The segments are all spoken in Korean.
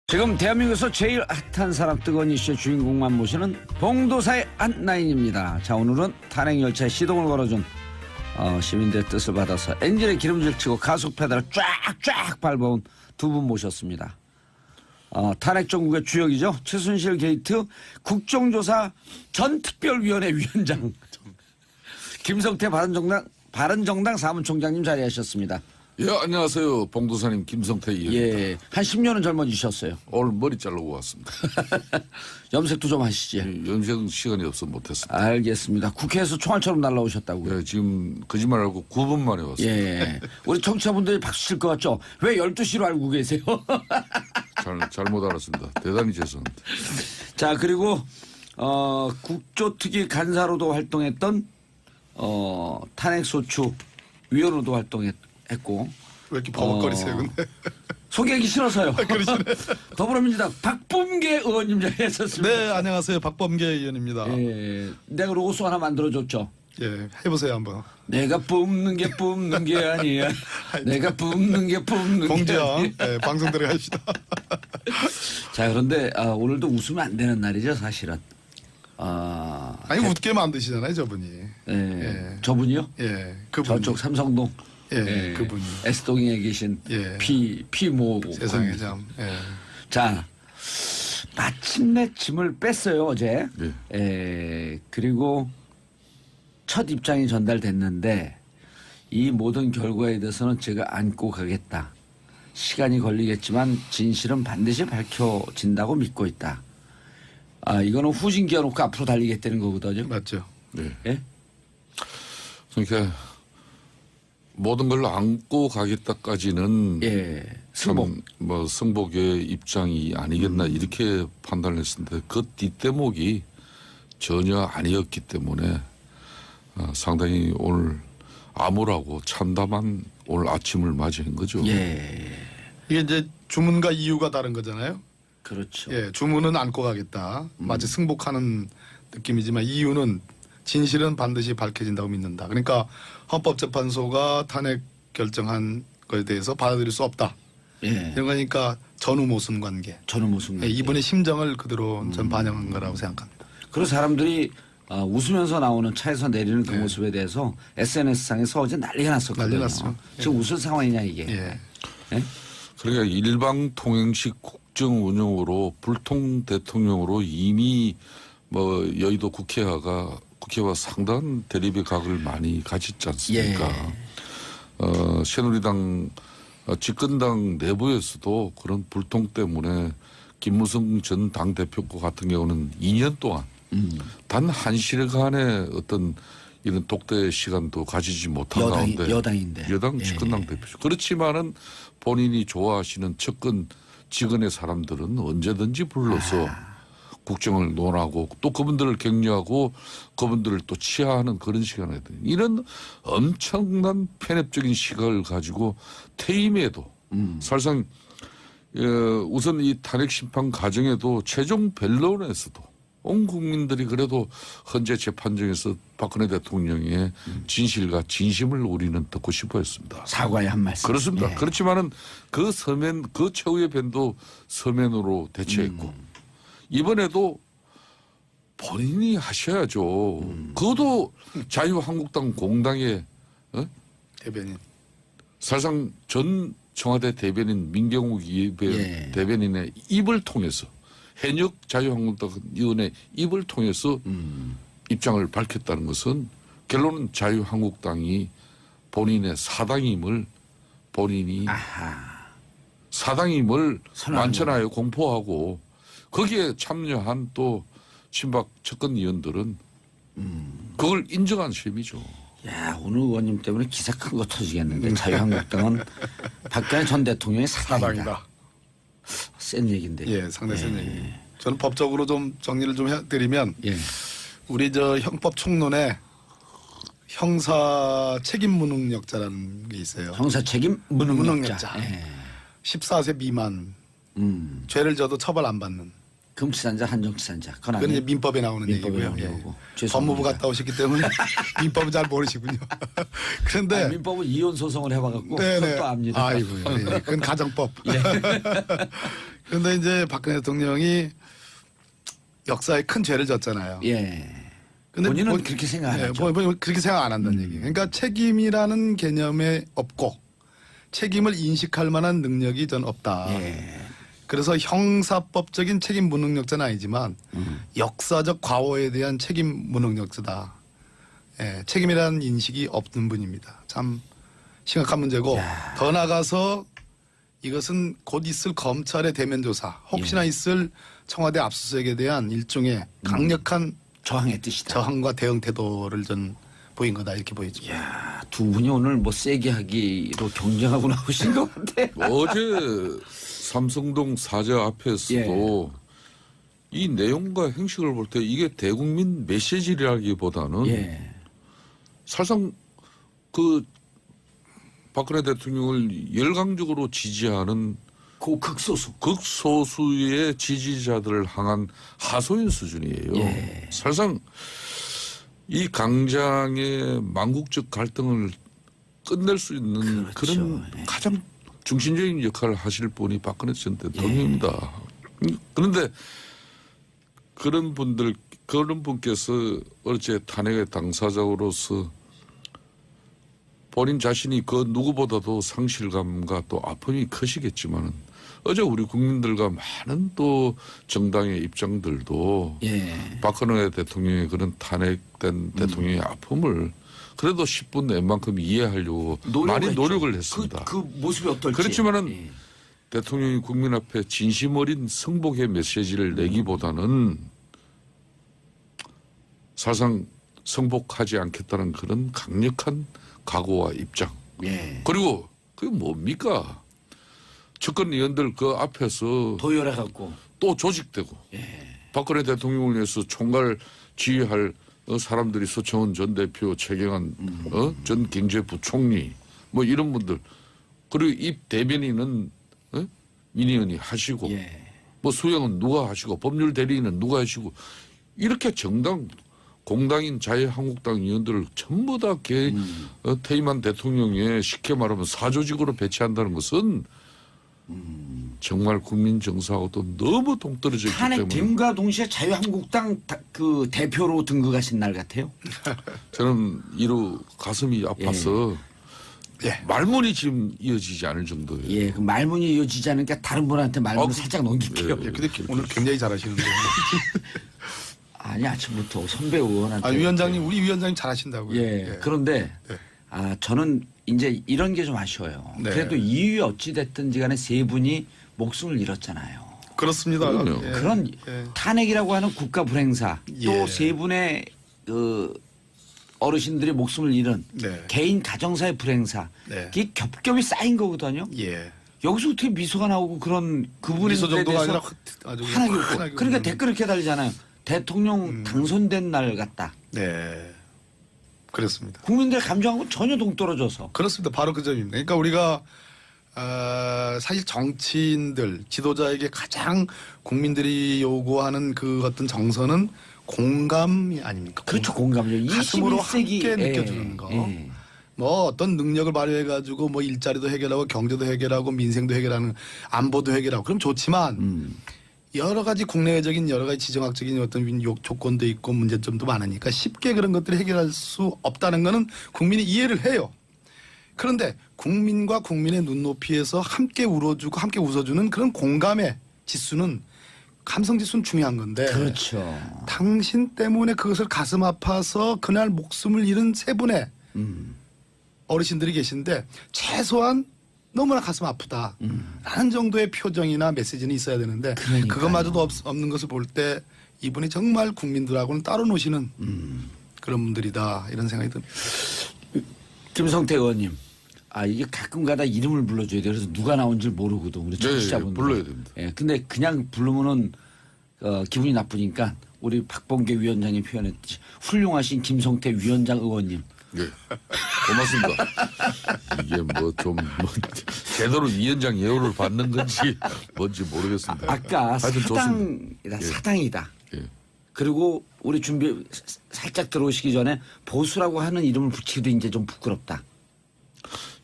지금 대한민국에서 제일 핫한 사람 뜨거운 이슈의 주인공만 모시는 봉도사의 핫나인입니다. 자, 오늘은 탄핵열차에 시동을 걸어준 시민들의 뜻을 받아서 엔진에 기름질 치고 가속 페달을 쫙쫙 밟아온 두 분 모셨습니다. 탄핵 정국의 주역이죠. 최순실 게이트 국정조사 전 특별위원회 위원장 김성태 바른정당 사무총장님 자리하셨습니다. 예, 안녕하세요. 봉도사님 김성태 의원입니다. 예, 한 10년은 젊어지셨어요. 오늘 머리 자르고 왔습니다. 염색도 좀 하시지. 염색 시간이 없어 못했습니다. 알겠습니다. 국회에서 총알처럼 날라오셨다고요. 예, 지금 거짓말하고 9분 만에 왔습니다. 예. 우리 청취자분들이 박수 칠 것 같죠? 왜 12시로 알고 계세요? 잘못 알았습니다. 대단히 죄송합니다. 자, 그리고 국조특위 간사로도 활동했던 탄핵소추 위원으로도 활동했고 왜 이렇게 버벅거리세요, 근데? 소개하기 싫어서요. 더불어민주당 박범계 의원님 자리하셨습니다. 네, 안녕하세요. 박범계 의원입니다. 예, 내가 로고송 하나 만들어줬죠. 예, 해보세요, 한번. 내가 뿜는 게 아니야. 내가 뿜는 게 공지야. 아니야. 예, 방송 들어갑시다. 자, 그런데 오늘도 웃으면 안 되는 날이죠, 사실은. 아니, 웃게 만드시잖아요, 저분이. 예. 저분이요? 예, 그분. 저쪽 삼성동. 예, 그분이. S동에 계신 예. 피모. 세상에 참. 예. 자, 마침내 짐을 뺐어요, 어제. 예. 그리고 첫 입장이 전달됐는데 이 모든 결과에 대해서는 제가 안고 가겠다. 시간이 걸리겠지만 진실은 반드시 밝혀진다고 믿고 있다. 이거는 후진 기어놓고 앞으로 달리겠다는 거거든요. 맞죠. 네. 예? 그러니까 모든 걸 안고 가겠다까지는 예. 승복. 뭐 승복의 입장이 아니겠나 이렇게 판단을 했었는데 그 뒷대목이 전혀 아니었기 때문에 상당히 오늘 암울하고 참담한 오늘 아침을 맞이한 거죠. 예. 이게 이제 주문과 이유가 다른 거잖아요. 그렇죠. 예, 주문은 안고 가겠다. 마치 승복하는 느낌이지만 이유는 진실은 반드시 밝혀진다고 믿는다. 그러니까 헌법재판소가 탄핵 결정한 것에 대해서 받아들일 수 없다. 예. 이런 거니까 전후 모순 관계. 저는 무슨 예, 이분의 심정을 그대로 전 반영한 거라고 생각합니다. 그리고 사람들이 웃으면서 나오는 차에서 내리는 그 모습에 대해서 SNS상에서 어제 난리가 났었거든요. 난리 났어요. 지금 웃을 상황이냐 이게. 예. 예? 그러니까 일방 통행식 국정 운영으로 불통 대통령으로 이미 뭐 여의도 국회와 상당한 대립의 각을 많이 가졌지 않습니까? 새누리당 집권당 내부에서도 그런 불통 때문에 김무성 전 당대표 같은 경우는 2년 동안 단 한 시간의 어떤 이런 독대 시간도 가지지 못한 가운데 여당인데. 여당 집권당 대표죠. 그렇지만은 본인이 좋아하시는 직원의 사람들은 언제든지 불러서 국정을 논하고 또 그분들을 격려하고 그분들을 또 치하하는 그런 시간에 이런 엄청난 편협적인 시각을 가지고 퇴임에도 사실상 우선 이 탄핵 심판 과정에도 최종 변론에서도 온 국민들이 그래도 헌재 재판정에서 박근혜 대통령의 진실과 진심을 우리는 듣고 싶어 했습니다. 사과의 한 말씀. 그렇습니다. 예. 그렇지만은 그 최후의 변도 서면으로 대처했고 이번에도 본인이 하셔야죠. 그것도 자유한국당 공당의 대변인. 사실상 전 청와대 대변인 민경욱 예. 대변인의 입을 통해서 현역 자유한국당 의원의 입을 통해서 입장을 밝혔다는 것은 결론은 자유한국당이 본인의 사당임을 본인이 사당임을 만천하에 공포하고 거기에 참여한 또 친박 측근 의원들은 그걸 인정한 셈이죠. 야, 오늘 의원님 때문에 기사 큰 거 터지겠는데 자유한국당은 박근혜 전 대통령의 사당이다. 센 얘기인데. 예, 상당히 센 얘기. 저는 법적으로 좀 정리를 좀 해드리면 예. 우리 저 형법 총론에 형사 책임 무능력자라는 게 있어요. 형사 책임 무능력자. 예. 14세 미만 죄를 져도 처벌 안 받는. 금치산자 한정치산자. 그건 그건 이제 아니에요? 민법에 나오는 민법에 얘기고요. 나오는 예. 거고. 법무부 죄송합니다. 갔다 오셨기 때문에 민법은 잘 모르시군요. 그런데 민법은 이혼 소송을 해봐갖고 네네. 그것도 압니다. 아이고, 예. 그건 가정법. 그런데 이제 박근혜 대통령이 역사에 큰 죄를 졌잖아요. 예. 근데 본인은 그렇게 생각 안 하죠. 그렇게 생각 안 한다는 얘기. 그러니까 책임이라는 개념에 없고 책임을 인식할 만한 능력이 전 없다. 예. 그래서 형사법적인 책임 무능력자는 아니지만 역사적 과오에 대한 책임 무능력자다. 예, 책임이라는 인식이 없는 분입니다. 참 심각한 문제고 더 나아가서 이것은 곧 있을 검찰의 대면 조사, 혹시나 있을 청와대 압수수색에 대한 일종의 강력한 저항의 뜻이다. 저항과 대응 태도를 전 보인 거다 이렇게 보이죠. 야, 두 분이 오늘 뭐 세게 하기로 경쟁하고 나오신 것 같아. 어제 삼성동 사저 앞에서도 이 내용과 행식을 볼 때 이게 대국민 메시지라기보다는 예. 사실상 그 박근혜 대통령을 열광적으로 지지하는 그 극소수. 극소수의 지지자들을 향한 하소연 수준이에요. 예. 사실상 이 강장의 망국적 갈등을 끝낼 수 있는 그렇죠. 그런 예. 가장 중심적인 역할을 하실 분이 박근혜 전 대통령입니다. 그런데 그런 분께서 어제 탄핵의 당사자로서 본인 자신이 그 누구보다도 상실감과 또 아픔이 크시겠지만은 어제 우리 국민들과 많은 또 정당의 입장들도 예. 박근혜 대통령의 그런 탄핵된 대통령의 아픔을 그래도 10분 낸만큼 이해하려고 많이 했죠. 노력을 했습니다. 그 모습이 어떨지. 그렇지만은 예. 대통령이 국민 앞에 진심 어린 승복의 메시지를 내기보다는 사실상 승복하지 않겠다는 그런 강력한 각오와 입장. 예. 그리고 그게 뭡니까? 집권 의원들 그 앞에서 도열해갖고. 또 조직되고 예. 박근혜 대통령을 위해서 총괄 지휘할 사람들이 서청원 전 대표, 최경환 전 경제부총리 뭐 이런 분들 그리고 입 대변인은 민의원이 하시고 예. 뭐 수행은 누가 하시고 법률 대리인은 누가 하시고 이렇게 정당 공당인 자유한국당 의원들을 전부 다 퇴임한 대통령에 쉽게 말하면 사조직으로 배치한다는 것은 정말 국민 정서하고도 너무 동떨어져 있기 탄핵 때문에 됨과 동시에 자유한국당 그 대표로 등극하신 날 같아요. 저는 이루 가슴이 아파서 예. 말문이 지금 이어지지 않을 정도예요. 예, 그 말문이 이어지지 않으니까 다른 분한테 말문을 살짝 넘길게요. 예, 근데 오늘 굉장히 잘하시는데. 아니 아침부터 선배 의원한테. 아, 위원장님 우리 위원장님 잘하신다고요. 예. 그런데 네. 저는 이제 이런 게 좀 아쉬워요. 네. 그래도 이유 어찌 됐든지 간에 세 분이 목숨을 잃었잖아요. 그렇습니다. 그럼요. 예. 그런 예. 탄핵이라고 하는 국가 불행사 예. 또 세 분의 그 어르신들이 목숨을 잃은 네. 개인 가정사의 불행사 네. 이게 겹겹이 쌓인 거거든요. 예. 여기서 어떻게 미소가 나오고 그런 그분에 미소 정도가 대해서 아니라 아주 환하게 웃고 환하게 그러니까 웃는. 댓글 이렇게 달리잖아요. 대통령 당선된 날 같다. 네. 그렇습니다. 국민들 감정하고 전혀 동떨어져서. 그렇습니다. 바로 그 점입니다. 그러니까 우리가 사실 정치인들 지도자에게 가장 국민들이 요구하는 그 어떤 정서는 공감이 아닙니까? 그렇죠. 공감이죠. 가슴으로 21세기 함께 느껴주는 거. 예. 뭐 어떤 능력을 발휘해가지고 뭐 일자리도 해결하고 경제도 해결하고 민생도 해결하는 안보도 해결하고 그럼 좋지만 여러 가지 국내적인 여러 가지 지정학적인 어떤 조건도 있고 문제점도 많으니까 쉽게 그런 것들을 해결할 수 없다는 거는 국민이 이해를 해요. 그런데 국민과 국민의 눈높이에서 함께 울어주고 함께 웃어주는 그런 공감의 지수는 감성 지수는 중요한 건데 그렇죠. 당신 때문에 그것을 가슴 아파서 그날 목숨을 잃은 세 분의 어르신들이 계신데 최소한 너무나 가슴 아프다라는 정도의 표정이나 메시지는 있어야 되는데 그러니까요. 그것마저도 없는 것을 볼 때 이분이 정말 국민들하고는 따로 노시는 그런 분들이다 이런 생각이 듭니다. 김성태 의원님. 이게 가끔가다 이름을 불러줘야 돼요. 그래서 누가 나온지 모르거든. 우리 청취자분들. 불러야 됩니다. 예, 근데 그냥 부르면은 기분이 나쁘니까 우리 박범계 위원장이 표현했듯이 훌륭하신 김성태 위원장 의원님. 네. 고맙습니다. 이게 뭐 좀 제대로 위원장 예우를 받는 건지 뭔지 모르겠습니다. 아까 하여튼 사당이다. 예. 사당이다. 예. 그리고 우리 준비 살짝 들어오시기 전에 보수라고 하는 이름을 붙이기도 이제 좀 부끄럽다.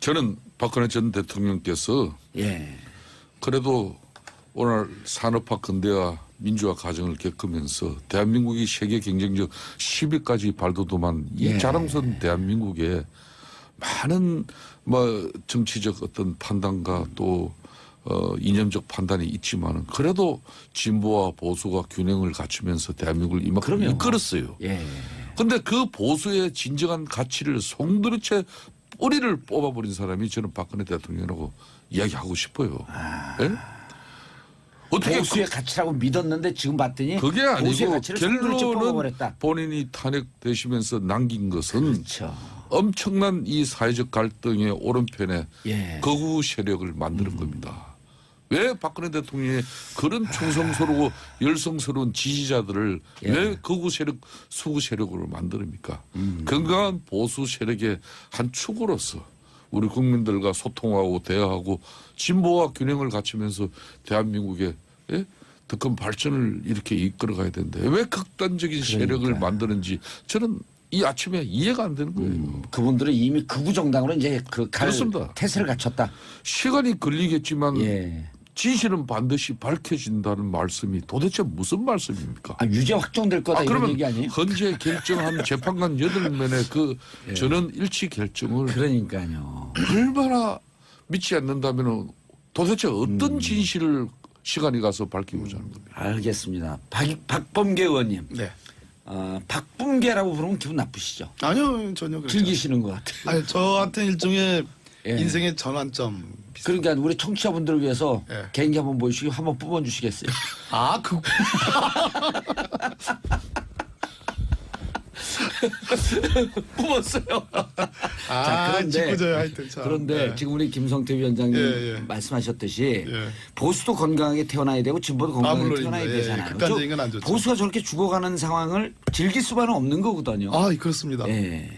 저는 박근혜 전 대통령께서 예. 그래도 오늘 산업화 근대화 민주화 과정을 겪으면서 대한민국이 세계 경쟁력 10위까지 발돋움한 이 자랑스러운 대한민국에 많은 뭐 정치적 어떤 판단과 또 이념적 판단이 있지만은 그래도 진보와 보수가 균형을 갖추면서 대한민국을 이만큼 그럼요. 이끌었어요. 예. 그런데 그 보수의 진정한 가치를 송두리째 뿌리를 뽑아버린 사람이 저는 박근혜 대통령이라고 이야기하고 싶어요. 예? 어떻게 보수의 가치라고 믿었는데 지금 봤더니 그게 보수의 아니고 가치를 손으로 결론은 뽑아버렸다. 본인이 탄핵되시면서 남긴 것은 그렇죠. 엄청난 이 사회적 갈등의 오른편에 예. 거구 세력을 만드는 겁니다. 왜 박근혜 대통령의 그런 충성스러고 열성스러운 지지자들을 왜 거구 세력, 수구 세력으로 만듭니까? 건강한 보수 세력의 한 축으로서 우리 국민들과 소통하고 대화하고 진보와 균형을 갖추면서 대한민국의 더 큰 발전을 이렇게 이끌어가야 되는데 왜 극단적인 세력을 만드는지 저는 이 아침에 이해가 안 되는 거예요. 그분들은 이미 극우 정당으로 이제 그렇습니다. 태세를 갖췄다. 시간이 걸리겠지만 예. 진실은 반드시 밝혀진다는 말씀이 도대체 무슨 말씀입니까? 유죄 확정될 거다 이런 그러면 얘기 아니에요? 헌재 결정한 재판관 8명의 그 전원 일치 결정을 그러니까요. 얼마나 믿지 않는다면 도대체 어떤 진실을 시간이 가서 밝히고자 하는 겁니다. 알겠습니다. 박범계 의원님. 네. 박범계라고 부르면 기분 나쁘시죠? 아니요 전혀 그렇죠. 즐기시는 것 같아요. 아니 저한테 일종의 예. 인생의 전환점. 그러니까 우리 청취자분들을 위해서 예. 개인기 한번 보여주시고 한번 뽑아주시겠어요? 뽑았어요. 직구져요 하여튼 참. 그런데 예. 지금 우리 김성태 위원장님 예, 예. 말씀하셨듯이 예. 보수도 건강하게 태어나야 되고 진보도 건강하게 물론입니다. 태어나야 예, 되잖아요. 극단적인 건 안 좋죠. 보수가 저렇게 죽어가는 상황을 즐길 수만은 없는 거거든요. 그렇습니다. 예.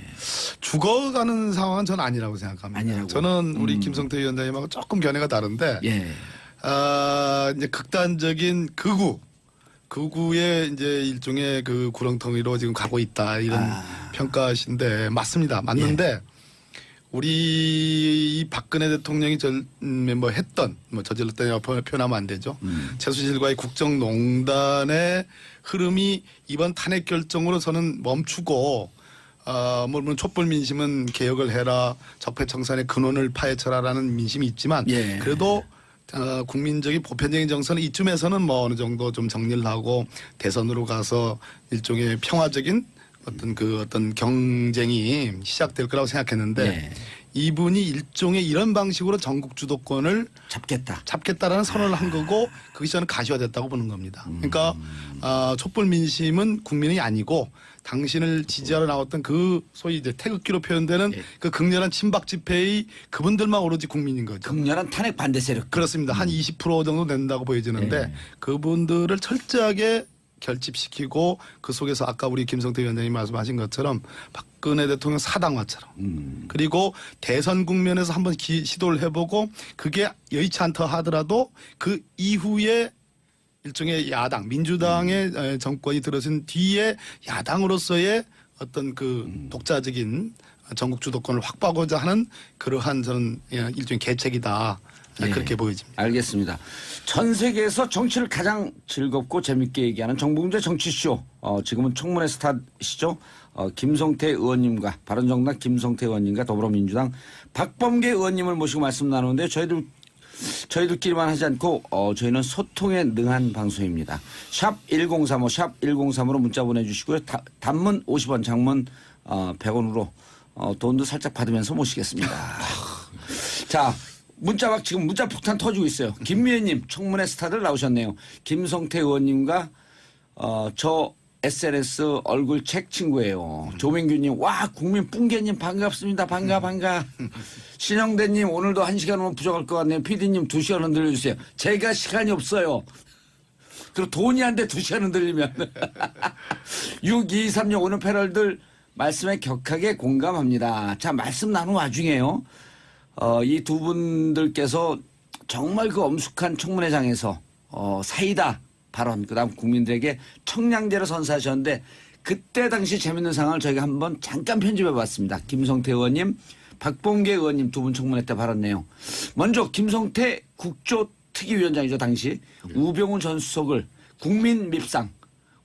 죽어가는 상황은 저는 아니라고 생각합니다. 아니라고. 저는 우리 김성태 위원장님하고 조금 견해가 다른데 예. 이제 극단적인 극우의 이제 일종의 그 구렁텅이로 지금 가고 있다 이런 평가신데 맞습니다. 맞는데 우리 이 박근혜 대통령이 저질렀다니 표현하면 안 되죠. 최순실과의 국정농단의 흐름이 이번 탄핵 결정으로 저는 멈추고 물론 촛불 민심은 개혁을 해라 적폐청산의 근원을 파헤쳐라라는 민심이 있지만 예. 그래도 국민적인 보편적인 정서는 이쯤에서는 뭐 어느 정도 좀 정리를 하고 대선으로 가서 일종의 평화적인 어떤 경쟁이 시작될 거라고 생각했는데 예. 이분이 일종의 이런 방식으로 전국 주도권을 잡겠다라는 선언을 한 거고 그것이 저는 가시화됐다고 보는 겁니다. 그러니까 촛불 민심은 국민이 아니고 당신을 지지하러 나왔던 그 소위 이제 태극기로 표현되는 그 극렬한 친박 집회의 그분들만 오로지 국민인 거죠. 극렬한 탄핵 반대 세력. 그렇습니다. 한 20% 정도 된다고 보여지는데 그분들을 철저하게 결집시키고 그 속에서 아까 우리 김성태 위원장님 말씀하신 것처럼 박근혜 대통령 사당화처럼 그리고 대선 국면에서 한번 시도를 해보고 그게 여의치 않다 하더라도 그 이후에 일종의 야당 민주당의 정권이 들어선 뒤에 야당으로서의 어떤 그 독자적인 전국 주도권을 확보하고자 하는 그러한 저는 일종의 계책이다. 그렇게 보여집니다. 알겠습니다. 전 세계에서 정치를 가장 즐겁고 재밌게 얘기하는 정봉재 정치쇼. 지금은 청문회 스타시죠. 김성태 의원님과 바른정당 김성태 의원님과 더불어민주당 박범계 의원님을 모시고 말씀 나누는데 저희들끼리만 하지 않고 저희는 소통에 능한 방송입니다. 샵 1035, 샵 1035로 문자 보내주시고요. 단문 50원, 장문 100원으로 돈도 살짝 받으면서 모시겠습니다. 자. 지금 문자 폭탄 터지고 있어요. 김미애님 청문회 스타들 나오셨네요. 김성태 의원님과 저 SNS 얼굴 책 친구예요. 조민규님 와 국민 뿡개님 반갑습니다. 반가. 신영대님 오늘도 1시간 오면 부족할 것 같네요. PD님 2시간 흔들려주세요. 제가 시간이 없어요. 그리고 돈이 한 대 2시간 흔들리면 6236 오늘 패널들 말씀에 격하게 공감합니다. 자 말씀 나눈 와중에요. 이 두 분들께서 정말 그 엄숙한 청문회장에서 사이다 발언 그다음 국민들에게 청량제를 선사하셨는데 그때 당시 재밌는 상황을 저희가 한번 잠깐 편집해봤습니다. 김성태 의원님, 박범계 의원님 두 분 청문회 때 발언 내용. 먼저 김성태 국조 특위위원장이죠 당시 우병우 전 수석을 국민 밉상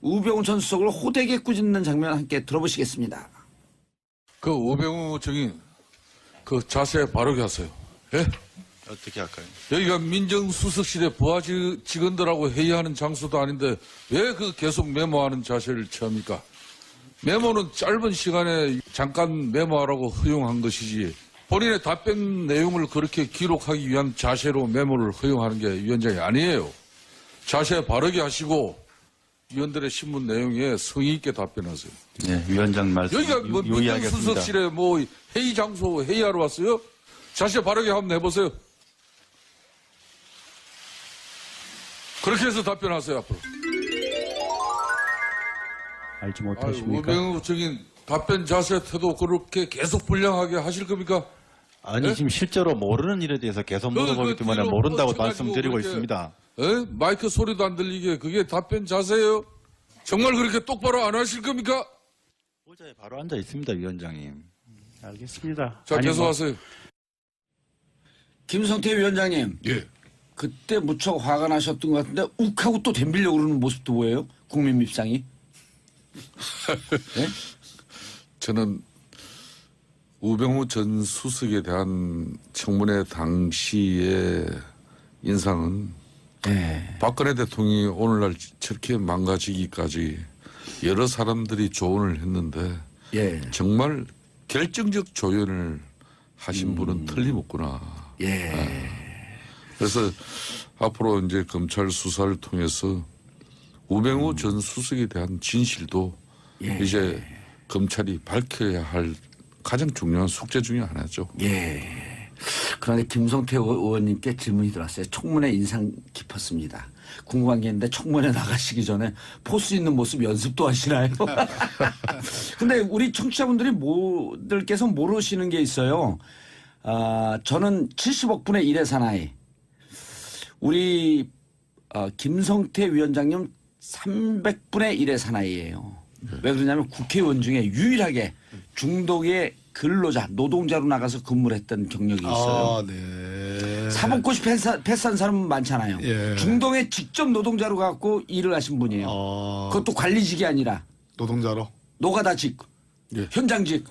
우병우 전 수석을 호되게 꾸짖는 장면 함께 들어보시겠습니다. 그 우병우 정인 그 자세 바르게 하세요. 예? 어떻게 할까요? 여기가 민정수석실의 부하 직원들하고 회의하는 장소도 아닌데 왜 그 계속 메모하는 자세를 취합니까? 메모는 짧은 시간에 잠깐 메모하라고 허용한 것이지 본인의 답변 내용을 그렇게 기록하기 위한 자세로 메모를 허용하는 게 위원장이 아니에요. 자세 바르게 하시고 위원들의 신문 내용에 성의 있게 답변하세요. 네, 위원장 말씀 여기가 뭐 유의하겠습니다. 민정수석실에 뭐 회의 장소 회의하러 왔어요? 자세 바르게 한번 해보세요. 그렇게 해서 답변하세요 앞으로. 알지 못하십니까? 우병우 적인 답변 자세 태도 그렇게 계속 불량하게 하실 겁니까? 아니 네? 지금 실제로 모르는 일에 대해서 계속 물어보기 때문에 뒤로 모른다고 뻗쳐가지고 말씀드리고 그렇게, 있습니다. 마이크 소리도 안 들리게 그게 답변 자세예요? 정말 그렇게 똑바로 안 하실 겁니까? 의자에 바로 앉아 있습니다, 위원장님. 알겠습니다. 자, 아니, 계속하세요. 김성태 위원장님 예. 그때 무척 화가 나셨던 것 같은데 욱하고 또 덤비려고 그러는 모습도 보여요? 국민 밉상이. 네? 저는 우병우 전 수석에 대한 청문회 당시의 인상은 네. 박근혜 대통령이 오늘날 저렇게 망가지기까지 여러 사람들이 조언을 했는데 예. 정말 결정적 조언을 하신 분은 틀림없구나. 예. 그래서 앞으로 이제 검찰 수사를 통해서 우병우 전 수석에 대한 진실도 이제 검찰이 밝혀야 할 가장 중요한 숙제 중에 하나죠. 예. 그런데 김성태 의원님께 질문이 들어왔어요. 청문회 인상 깊었습니다. 궁금한 게 있는데 청문회 나가시기 전에 포스 있는 모습 연습도 하시나요? 근데 우리 청취자분들께서 모르시는 게 있어요. 저는 70억 분의 1의 사나이. 우리 김성태 위원장님 300분의 1의 사나이예요. 왜 그러냐면 국회의원 중에 유일하게 중도의 근로자, 노동자로 나가서 근무를 했던 경력이 있어요. 아, 네. 사법고시 패스한 사람은 많잖아요. 예. 중동에 직접 노동자로 가고 일을 하신 분이에요. 그것도 관리직이 아니라 노동자로. 노가다직, 현장직.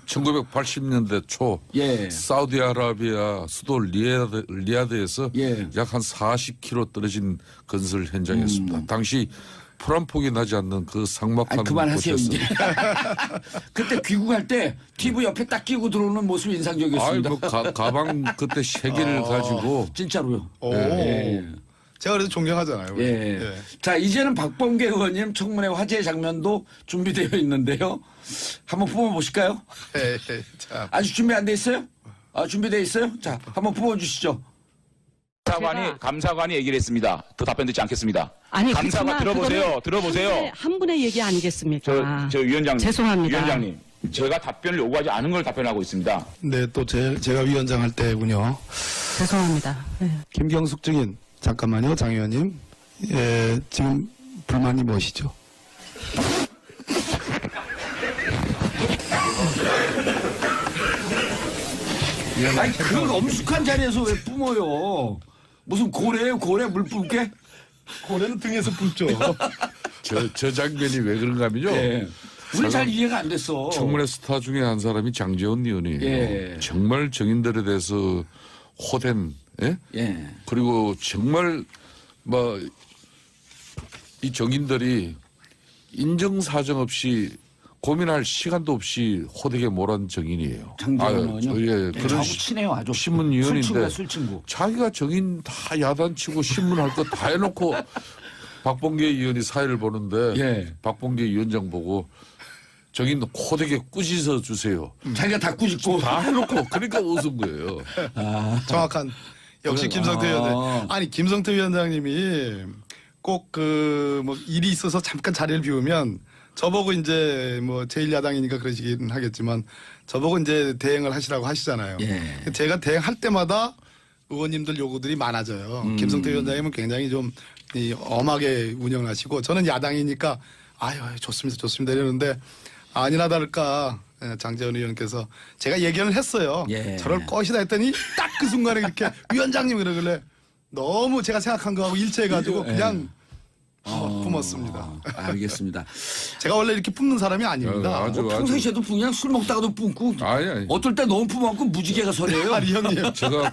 1980년대 초 예. 사우디아라비아 수도 리야드에서 예. 약 한 40km 떨어진 건설 현장이었습니다. 당시 풀한폭이 나지 않는 그 삭막한 그만하세요 곳에서 이제. 그때 귀국할 때 TV 옆에 딱 끼고 들어오는 모습이 인상적이었습니다. 뭐 가방 그때 3개를 가지고 진짜로요. 오. 예. 제가 그래도 존경하잖아요. 예. 자, 이제는 박범계 의원님 청문회 화제 장면도 준비되어 있는데요. 한번 뽑아보실까요? 예. 자, 아직 준비 안 돼 있어요? 준비되어 있어요? 자, 한번 뽑아주시죠. 감사관이 얘기를 했습니다. 더 답변 듣지 않겠습니다. 아니, 감사관 그렇지만 들어보세요. 한 분의 얘기 아니겠습니까? 저 위원장님. 죄송합니다. 위원장님. 제가 답변을 요구하지 않은 걸 답변하고 있습니다. 네, 또 제가 위원장 할 때군요. 죄송합니다. 네. 김경숙 증인, 잠깐만요, 장 의원님. 예, 지금 불만이 무엇이죠? 아니, 그 엄숙한 자리에서 왜 뿜어요? 무슨 고래예요? 고래 물 뿜게? 고래는 등에서 뿜죠. 저 장면이 왜 그런가 하면요. 예. 우리 잘 이해가 안 됐어. 청문회 스타 중에 한 사람이 장제원 의원이에요. 예. 정말 정인들에 대해서 호된, 예? 예. 그리고 정말 뭐 이 정인들이 인정사정 없이 고민할 시간도 없이 호되게 몰아한 정인이에요. 장제원 의원요? 예, 그런 저하고 친해요, 아주. 신문위원인데 술친구야, 술친구. 자기가 정인 다 야단치고 신문할 거 다 해놓고 박범계 의원이 사회를 보는데 예. 박범계 위원장 보고 정인 호되게 꾸짖어 주세요. 자기가 다 꾸짖고. 다 해놓고 그러니까 웃은 거예요. 정확한. 역시 김성태 위원장. 아니, 김성태 위원장님이 꼭 뭐 일이 있어서 잠깐 자리를 비우면 저보고 이제 뭐 제1야당이니까 그러시긴 하겠지만 저보고 이제 대행을 하시라고 하시잖아요. 예. 제가 대행할 때마다 의원님들 요구들이 많아져요. 김성태 위원장님은 굉장히 좀 엄하게 운영을 하시고 저는 야당이니까 아유 좋습니다 이러는데 아니나 다를까 장제원 의원께서 제가 예견을 했어요. 예. 저럴 것이다 했더니 딱 그 순간에 이렇게 위원장님 그러길래 너무 제가 생각한 거하고 일치해가지고 예. 그냥 뿜었습니다. 알겠습니다. 제가 원래 이렇게 뿜는 사람이 아닙니다. 아주 평소에도 그냥 술 먹다가도 뿜고 아니. 어떨 때 너무 뿜어갖고 무지개가 서려요. 아니 형님. 제가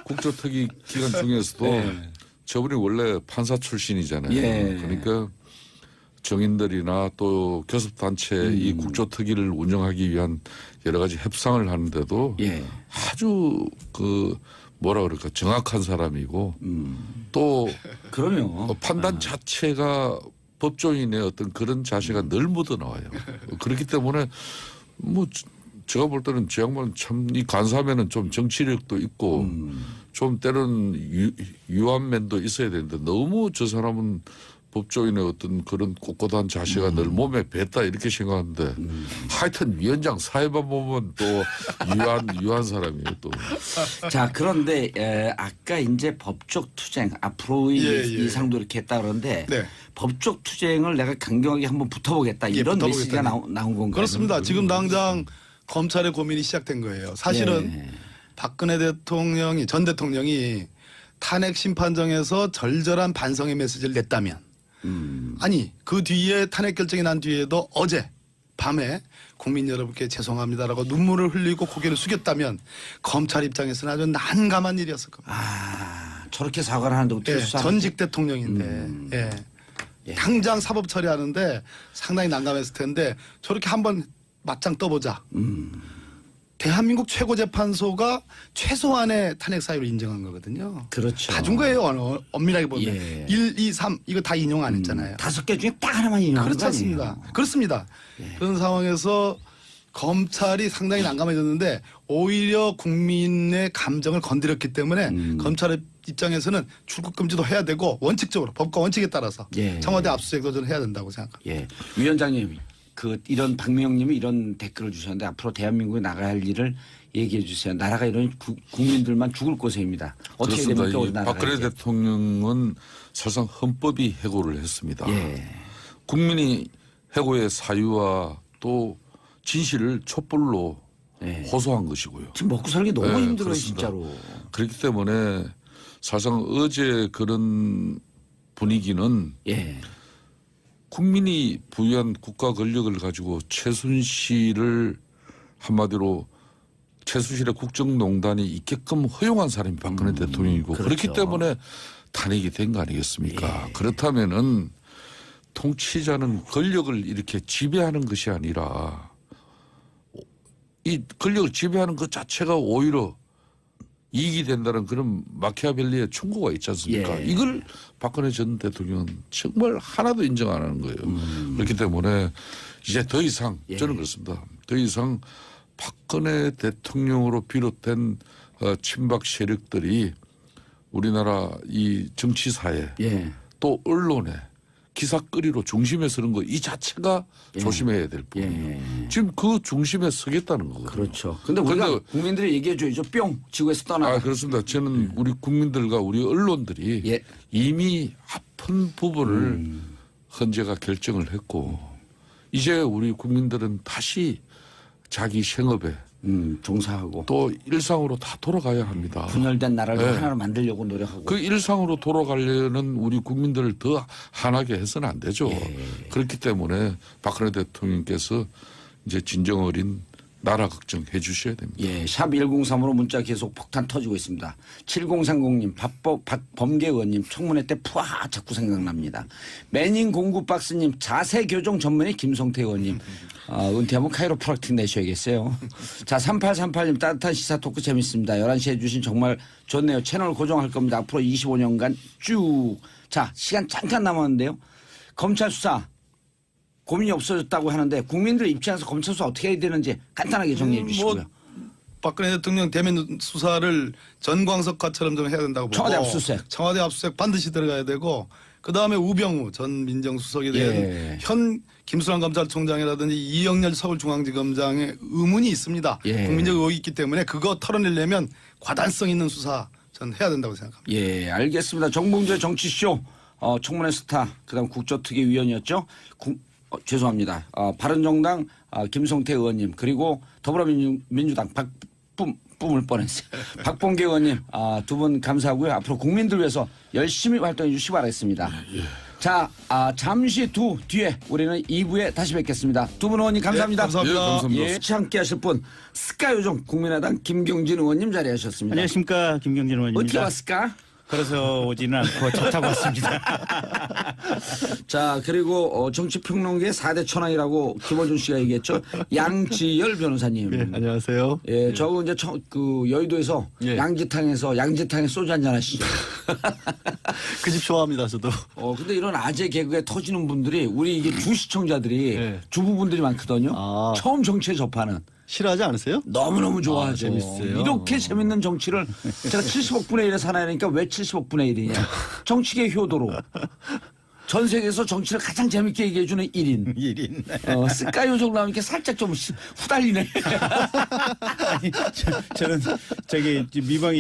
국조특위 기간 중에서도 네. 저분이 원래 판사 출신이잖아요. 예. 그러니까 정인들이나 또 교섭단체 이 국조특위를 운영하기 위한 여러 가지 협상을 하는데도 예. 아주 그 뭐라 그럴까 정확한 사람이고 또 그럼요. 판단 자체가 법조인의 어떤 그런 자세가 늘 묻어나와요. 그렇기 때문에 뭐 제가 볼 때는 저 양반은 참 이 간사면은 좀 정치력도 있고 좀 때로는 유한 면도 있어야 되는데 너무 저 사람은 법조인의 어떤 그런 꼿꼿한 자세가 늘 몸에 뱄다 이렇게 생각하는데 하여튼 위원장 사회만 보면 또 유한 사람이에요 또. 자, 그런데 아까 이제 법적 투쟁 앞으로의 예, 예. 이상도 이렇게 했다 그러는데 네. 법적 투쟁을 내가 강경하게 한번 붙어보겠다 예, 이런 붙어보겠다. 메시지가 나온 건가요? 그렇습니다. 지금 당장 검찰의 고민이 시작된 거예요. 사실은 예. 박근혜 대통령이 전 대통령이 탄핵 심판정에서 절절한 반성의 메시지를 냈다면 아니 그 뒤에 탄핵 결정이 난 뒤에도 어제 밤에 국민 여러분께 죄송합니다라고 눈물을 흘리고 고개를 숙였다면 검찰 입장에서는 아주 난감한 일이었을 겁니다. 아, 저렇게 사과를 하는데 어떻게 예, 수사를 전직 대통령인데 예. 당장 사법 처리하는데 상당히 난감했을 텐데 저렇게 한번 맞짱 떠보자. 대한민국 최고재판소가 최소한의 탄핵 사유를 인정한 거거든요. 그렇죠. 다 준 거예요. 엄밀하게 보면. 예. 1, 2, 3 이거 다 인용 안 했잖아요. 5개 중에 딱 하나만 인용한 그렇지 거 않습니다. 아니에요? 그렇습니다. 그런 상황에서 검찰이 상당히 난감해졌는데 오히려 국민의 감정을 건드렸기 때문에 검찰의 입장에서는 출국 금지도 해야 되고 원칙적으로 법과 원칙에 따라서 예. 청와대 압수수색도 저는 해야 된다고 생각합니다. 예. 위원장님, 이런 박명님이 이런 댓글을 주셨는데 앞으로 대한민국에 나가야 할 일을 얘기해 주세요. 나라가 이런 국민들만 죽을 고생입니다. 어떻게 그렇습니다. 됩니까? 이 우리나라가 박근혜 이제. 대통령은 사실상 헌법이 해고를 했습니다. 예. 국민이 해고의 사유와 또 진실을 촛불로 예. 호소한 것이고요. 지금 먹고 살기 너무 네, 힘들어요, 그렇습니다. 진짜로. 그렇기 때문에 사실상 어제 그런 분위기는 예. 국민이 부여한 국가 권력을 가지고 최순실을 한마디로 최순실의 국정농단이 있게끔 허용한 사람이 박근혜 대통령이고 그렇죠. 그렇기 때문에 탄핵이 된 거 아니겠습니까? 그렇다면은 통치자는 권력을 이렇게 지배하는 것이 아니라 이 권력을 지배하는 것 자체가 오히려 이익이 된다는 그런 마키아벨리의 충고가 있지 않습니까? 예. 이걸 박근혜 전 대통령은 정말 하나도 인정 안 하는 거예요. 그렇기 때문에 이제 더 이상 저는 그렇습니다. 더 이상 박근혜 대통령으로 비롯된 친박 세력들이 우리나라 이 정치사회 예. 또 언론에 기사거리로 중심에 서는 거 이 자체가 조심해야 될 뿐이에요. 예. 지금 그 중심에 서겠다는 거거든요. 그렇죠. 근데 우리가 근데- 국민들이 얘기해 줘야죠. 뿅 지구에서 떠나가. 그렇습니다. 저는 우리 국민들과 우리 언론들이 예. 이미 아픈 부분을 헌재가 결정을 했고 이제 우리 국민들은 다시 자기 생업에 종사하고 또 일상으로 다 돌아가야 합니다. 분열된 나라를 네. 하나로 만들려고 노력하고. 그 일상으로 돌아가려는 우리 국민들을 더 하나게 해서는 안 되죠. 그렇기 때문에 박근혜 대통령께서 이제 진정 어린 나라 걱정해 주셔야 됩니다. 예, 샵 1035로 문자 계속 폭탄 터지고 있습니다. 7030님, 박범계 의원님, 청문회 때 푸아 자꾸 생각납니다. 매닝 공구박스님, 자세교정 전문의 김성태 의원님, 은퇴하면 카이로프락틱 내셔야겠어요. 자, 3838님, 따뜻한 시사 토크 재밌습니다. 11시에 해주신 정말 좋네요. 채널 고정할 겁니다. 앞으로 25년간 쭉. 자, 시간 잠깐 남았는데요. 검찰 수사. 고민이 없어졌다고 하는데 국민들 입장에서 검찰 수사 어떻게 해야 되는지 간단하게 정리해 주시고요. 박근혜 대통령 대면 수사를 전광석과처럼 좀 해야 된다고 보고 청와대 압수수색. 청와대 압수수색 반드시 들어가야 되고 그다음에 우병우 전 민정수석에 대한 예. 현 김수남 검찰총장이라든지 이영렬 서울중앙지검장의 의문이 있습니다. 예. 국민적 의혹이 있기 때문에 그거 털어내려면 과단성 있는 수사 전 해야 된다고 생각합니다. 예, 알겠습니다. 정봉재 정치쇼 청문회 스타 그다음 국조특위 위원이었죠. 죄송합니다. 바른정당 김성태 의원님 그리고 더불어민주당 뿜을 뻔했어요. 박봉계 의원님 두 분 감사하고요. 앞으로 국민들 위해서 열심히 활동해 주시기 바라겠습니다. 자, 잠시 뒤에 우리는 2부에 다시 뵙겠습니다. 두 분 의원님 감사합니다. 감사합니다. 예, 감사합니다. 예, 같이 함께 하실 분 스카요정 국민의당 김경진 의원님 자리하셨습니다. 안녕하십니까, 김경진 의원입니다. 어떻게 왔을까? 걸어서 오지는 않고 차 타고 왔습니다. 자, 그리고 정치평론계 4대 천왕이라고 김어준 씨가 얘기했죠. 양지열 변호사님. 예, 안녕하세요. 예, 저거 이제 그 여의도에서 예. 양지탕에 소주 한잔 하시죠. 그 집 좋아합니다, 저도. 근데 이런 아재 개그에 터지는 분들이 우리 이게 주 시청자들이 예. 주부분들이 많거든요. 아. 처음 정치에 접하는. 싫어하지 않으세요? 너무너무 좋아하죠. 재밌어요. 이렇게 재밌는 정치를 제가 70억 분의 1에 살아야 하니까 왜 70억 분의 1이냐. 정치계 효도로. 전 세계에서 정치를 가장 재밌게 얘기해주는 1인. 1인. 스카이요정 나오니까 살짝 좀 후달리네. 아니, 저는 저기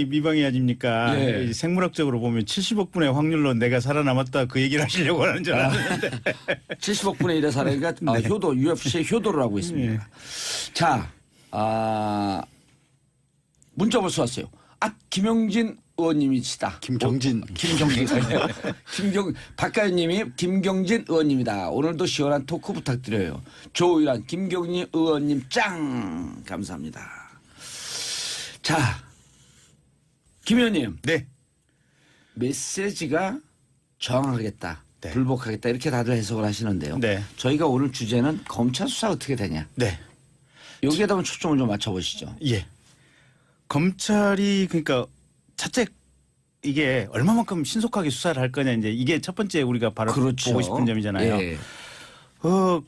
미방이 아닙니까? 예. 생물학적으로 보면 70억 분의 확률로 내가 살아남았다 그 얘기를 하시려고 하는 줄 알았는데. 70억 분의 1에 살아니까 효도, UFC의 효도를 하고 있습니다. 예. 자, 문자 벌써 왔어요. 김영진 의원님이시다. 김경진. 박가연님이 김경진 의원님이다. 오늘도 시원한 토크 부탁드려요. 조의란 김경진 의원님 짱 감사합니다. 자, 김 의원님. 네. 메시지가 정하겠다. 네. 불복하겠다. 이렇게 다들 해석을 하시는데요. 네. 저희가 오늘 주제는 검찰 수사 어떻게 되냐. 네. 여기에다 한번 초점을 좀 맞춰보시죠. 예. 검찰이 그러니까 차체 이게 얼마만큼 신속하게 수사를 할 거냐 이제 이게 첫 번째 우리가 바로 그렇죠. 보고 싶은 점이잖아요. 예.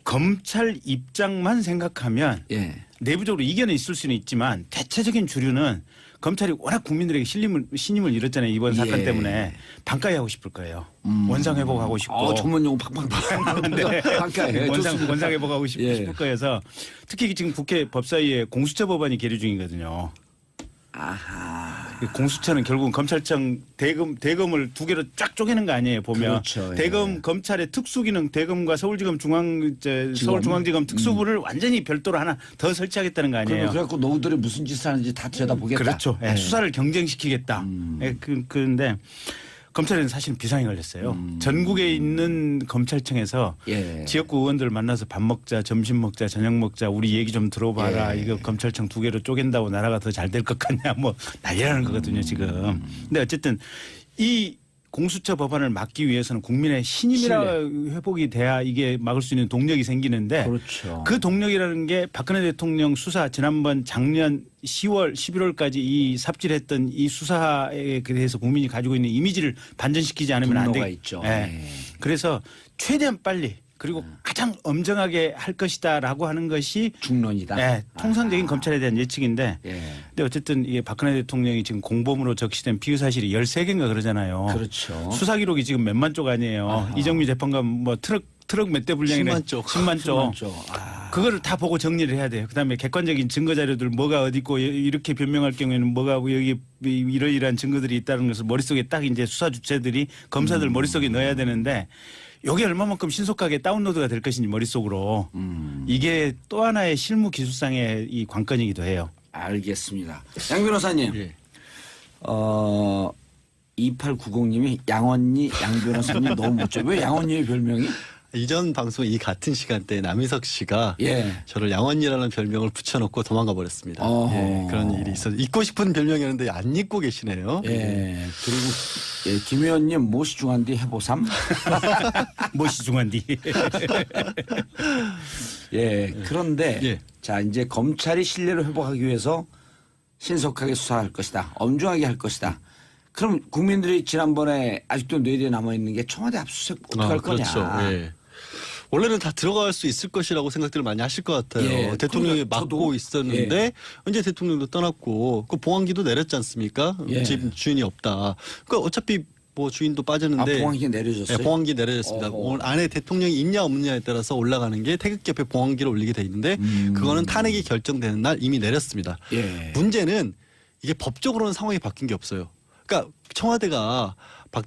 검찰 입장만 생각하면 예. 내부적으로 이견은 있을 수는 있지만 대체적인 주류는 검찰이 워낙 국민들에게 신임을 잃었잖아요. 이번 사건 예. 때문에 반가이 하고 싶을 거예요. 원상 회복하고 싶고. 전문 용어 팡팡. 네. 반가이. 원상 회복하고 예. 싶을 거여서 특히 지금 국회 법사위에 공수처 법안이 계류 중이거든요. 아하. 공수처는 결국은 검찰청 대검을 두 개로 쫙 쪼개는 거 아니에요 보면. 그렇죠. 예. 대검 검찰의 특수기능 대검과 서울지검 서울중앙지검 특수부를 완전히 별도로 하나 더 설치하겠다는 거 아니에요. 그래갖고 너희들이 무슨 짓을 하는지 다 들여다보겠다. 그렇죠. 예, 예. 수사를 경쟁시키겠다. 예, 그런데 검찰에는 사실은 비상이 걸렸어요. 전국에 있는 검찰청에서 예. 지역구 의원들 만나서 밥 먹자, 점심 먹자, 저녁 먹자, 우리 얘기 좀 들어봐라. 예. 이거 검찰청 두 개로 쪼갠다고 나라가 더 잘 될 것 같냐. 뭐 난리라는 거거든요 지금. 근데 어쨌든 이 공수처 법안을 막기 위해서는 국민의 신임이라 회복이 돼야 이게 막을 수 있는 동력이 생기는데 그렇죠. 그 동력이라는 게 박근혜 대통령 수사 지난번 작년 10월 11월까지 이 삽질했던 이 수사에 대해서 국민이 가지고 있는 이미지를 반전시키지 않으면 안 분노가 돼. 있죠. 예. 네. 그래서 최대한 빨리 그리고 가장 엄정하게 할 것이다라고 하는 것이 중론이다. 예, 통상적인 검찰에 대한 예측인데 예. 근데 어쨌든 이게 박근혜 대통령이 지금 공범으로 적시된 피의 사실이 13개인가 그러잖아요. 그렇죠. 수사 기록이 지금 몇만 쪽 아니에요. 아하. 이정미 재판관 뭐 트럭 몇 대 분량이네. 10만 쪽. 10만 쪽. 10만 쪽. 아. 그거를 다 보고 정리를 해야 돼요. 그다음에 객관적인 증거 자료들 뭐가 어디 있고 이렇게 변명할 경우에는 뭐가 여기 이러이러한 증거들이 있다는 것을 머릿속에 딱 이제 수사 주체들이 검사들 머릿속에 넣어야 되는데 이게 얼마만큼 신속하게 다운로드가 될 것인지 머릿속으로 이게 또 하나의 실무 기술상의 이 관건이기도 해요. 알겠습니다. 양 변호사님. 예. 2890님이 양언니 양 변호사님 너무 멋져. 왜 양언니의 별명이? 이전 방송 이 같은 시간대에 남희석 씨가 예. 저를 양언니라는 별명을 붙여놓고 도망가 버렸습니다. 어허. 예, 그런 일이 있어서 잊고 싶은 별명이었는데 안 잊고 계시네요. 예. 그리고 예, 김 의원님 모시 중한디 해보삼. 무엇이 중한디. 예. 그런데 예. 자 이제 검찰이 신뢰를 회복하기 위해서 신속하게 수사할 것이다. 엄중하게 할 것이다. 그럼 국민들이 지난번에 아직도 뇌리에 남아 있는 게 청와대 압수수색 어떻게 할 거냐. 그렇죠. 예. 원래는 다 들어갈 수 있을 것이라고 생각들을 많이 하실 것 같아요. 예, 대통령이 그러니까 막고 저도, 있었는데 이제 대통령도 떠났고 그 봉황기도 내렸지 않습니까? 예. 집 주인이 없다. 그러니까 어차피 뭐 주인도 빠졌는데 봉황기 내려졌어요? 네, 봉황기 내려졌습니다. 어허. 오늘 안에 대통령이 있냐 없느냐에 따라서 올라가는 게 태극기 옆에 봉황기를 올리게 돼 있는데 그거는 탄핵이 결정되는 날 이미 내렸습니다. 예. 문제는 이게 법적으로는 상황이 바뀐 게 없어요. 그러니까 청와대가 박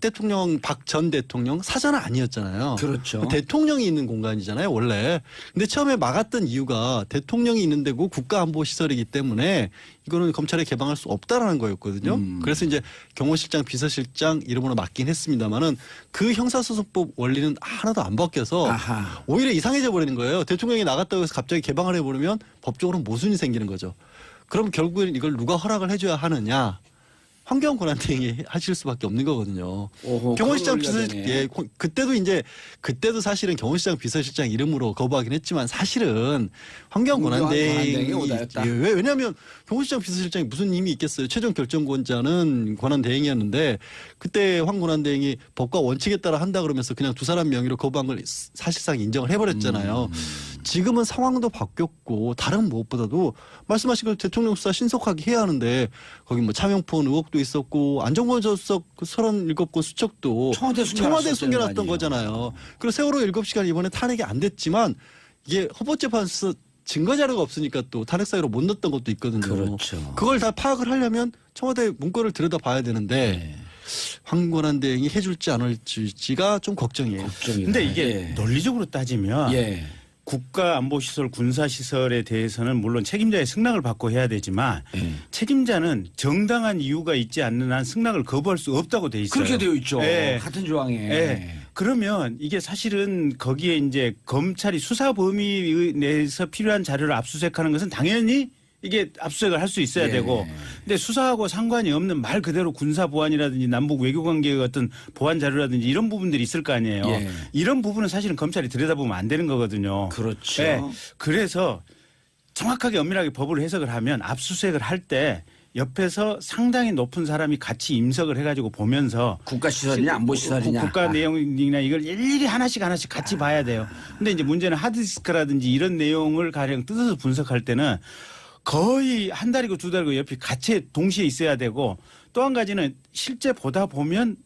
전 대통령 사저는 아니었잖아요. 그렇죠. 대통령이 있는 공간이잖아요, 원래. 근데 처음에 막았던 이유가 대통령이 있는 데고 국가안보시설이기 때문에 이거는 검찰에 개방할 수 없다라는 거였거든요. 그래서 이제 경호실장, 비서실장 이름으로 맡긴 했습니다만은 그 형사소송법 원리는 하나도 안 바뀌어서 아하. 오히려 이상해져 버리는 거예요. 대통령이 나갔다고 해서 갑자기 개방을 해버리면 법적으로 모순이 생기는 거죠. 그럼 결국에는 이걸 누가 허락을 해줘야 하느냐. 황교안 권한대행이 하실 수밖에 없는 거거든요. 오호, 경호실장 그런 논리가 되네. 그때도 그때도 사실은 경호실장 비서실장 이름으로 거부하긴 했지만 사실은 황교안 권한대행이 권한대행이 오다였다. 왜냐하면 경호실장 비서실장이 무슨 힘이 있겠어요. 최종 결정권자는 권한대행이었는데 그때 황 권한대행이 법과 원칙에 따라 한다 그러면서 그냥 두 사람 명의로 거부한 걸 사실상 인정을 해버렸잖아요. 지금은 상황도 바뀌었고 다른 무엇보다도 말씀하신 그 대통령 수사 신속하게 해야 하는데 거기 뭐 차명폰 의혹도 있었고 안정권 수석 37건 수척도 청와대 숨겨놨던 거잖아요. 그리고 세월호 7시간 이번에 탄핵이 안 됐지만 이게 헌법재판소 증거 자료가 없으니까 또 탄핵 사유로 못 넣었던 것도 있거든요. 그렇죠. 그걸 다 파악을 하려면 청와대 문건을 들여다봐야 되는데 황 권한대행이 해줄지 안 해줄지가 좀 걱정이에요. 근데 이게 논리적으로 따지면 예. 국가안보시설, 군사시설에 대해서는 물론 책임자의 승낙을 받고 해야 되지만 책임자는 정당한 이유가 있지 않는 한 승낙을 거부할 수 없다고 돼 있어요. 그렇게 되어 있죠. 예. 같은 조항에. 예. 그러면 이게 사실은 거기에 이제 검찰이 수사 범위 내에서 필요한 자료를 압수수색하는 것은 당연히 이게 압수수색을 할 수 있어야 예. 되고 근데 수사하고 상관이 없는 말 그대로 군사 보안이라든지 남북 외교관계의 어떤 보안 자료라든지 이런 부분들이 있을 거 아니에요. 예. 이런 부분은 사실은 검찰이 들여다보면 안 되는 거거든요. 그렇죠. 예. 그래서 정확하게 엄밀하게 법을 해석을 하면 압수수색을 할 때 옆에서 상당히 높은 사람이 같이 임석을 해가지고 보면서 국가시설이냐 안보시설이냐. 국가 내용이나 이걸 일일이 하나씩 같이 봐야 돼요. 근데 이제 문제는 하드디스크라든지 이런 내용을 가령 뜯어서 분석할 때는 거의 한 달이고 두 달이고 옆에 같이 동시에 있어야 되고 또 한 가지는 실제 보다 보면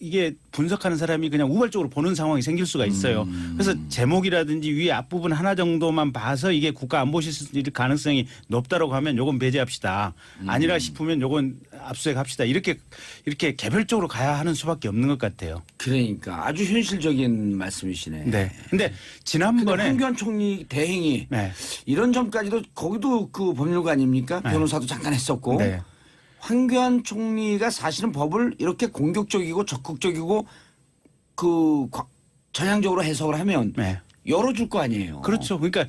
이게 분석하는 사람이 그냥 우발적으로 보는 상황이 생길 수가 있어요. 그래서 제목이라든지 위에 앞부분 하나 정도만 봐서 이게 국가안보시설 가능성이 높다라고 하면 요건 배제합시다. 아니라 싶으면 요건 압수수색합시다. 이렇게 개별적으로 가야 하는 수밖에 없는 것 같아요. 그러니까 아주 현실적인 말씀이시네. 네. 근데 근데 지난번에 황교안 총리 대행이 네. 이런 점까지도 거기도 그 법률가 아닙니까? 네. 변호사도 잠깐 했었고 네. 황교안 총리가 사실은 법을 이렇게 공격적이고 적극적이고 그 전향적으로 해석을 하면 네. 열어줄 거 아니에요. 그렇죠. 그러니까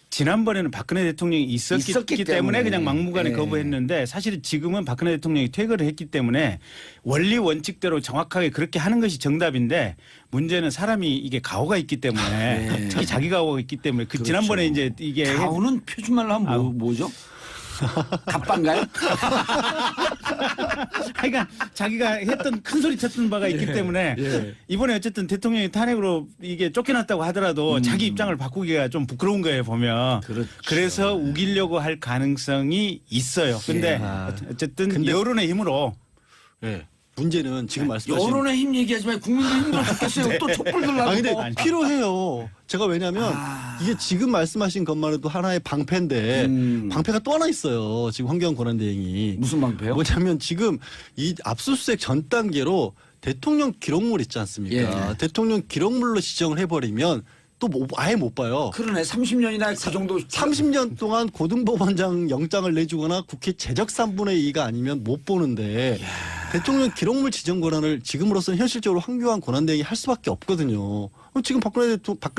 지난번에는 박근혜 대통령이 있었기 때문에 그냥 막무가내 네. 거부했는데 사실은 지금은 박근혜 대통령이 퇴거를 했기 때문에 원리 원칙대로 정확하게 그렇게 하는 것이 정답인데 문제는 사람이 이게 가오가 있기 때문에 네. 특히 자기 가오가 있기 때문에 그 그렇죠. 지난번에 이제 이게 가오는 표준말로 하면 뭐죠? 갑반가요? 그러니까 자기가 했던 큰 소리 쳤던 바가 있기 때문에 이번에 어쨌든 대통령이 탄핵으로 이게 쫓겨났다고 하더라도 자기 입장을 바꾸기가 좀 부끄러운 거예요 보면. 그렇죠. 그래서 우기려고 할 가능성이 있어요. 근데 어쨌든 여론의 힘으로 네. 문제는 지금 말씀하신 여론의 힘 얘기하지 말고 국민들 힘들어 죽겠어요. 또 촛불 들라고. 아 근데 필요해요. 제가 왜냐하면 이게 지금 말씀하신 것만 해도 하나의 방패인데 방패가 또 하나 있어요. 지금 황교안 권한대행이 무슨 방패요? 뭐냐면 지금 이 압수수색 전 단계로 대통령 기록물 있지 않습니까? 예. 대통령 기록물로 지정을 해버리면 또 아예 못 봐요. 그러네. 30년이나 그 정도. 30년 동안 고등법원장 영장을 내주거나 국회 제적 3분의 2가 아니면 못 보는데 대통령 기록물 지정 권한을 지금으로서는 현실적으로 황교안 권한대행이 할 수밖에 없거든요. 지금 박근혜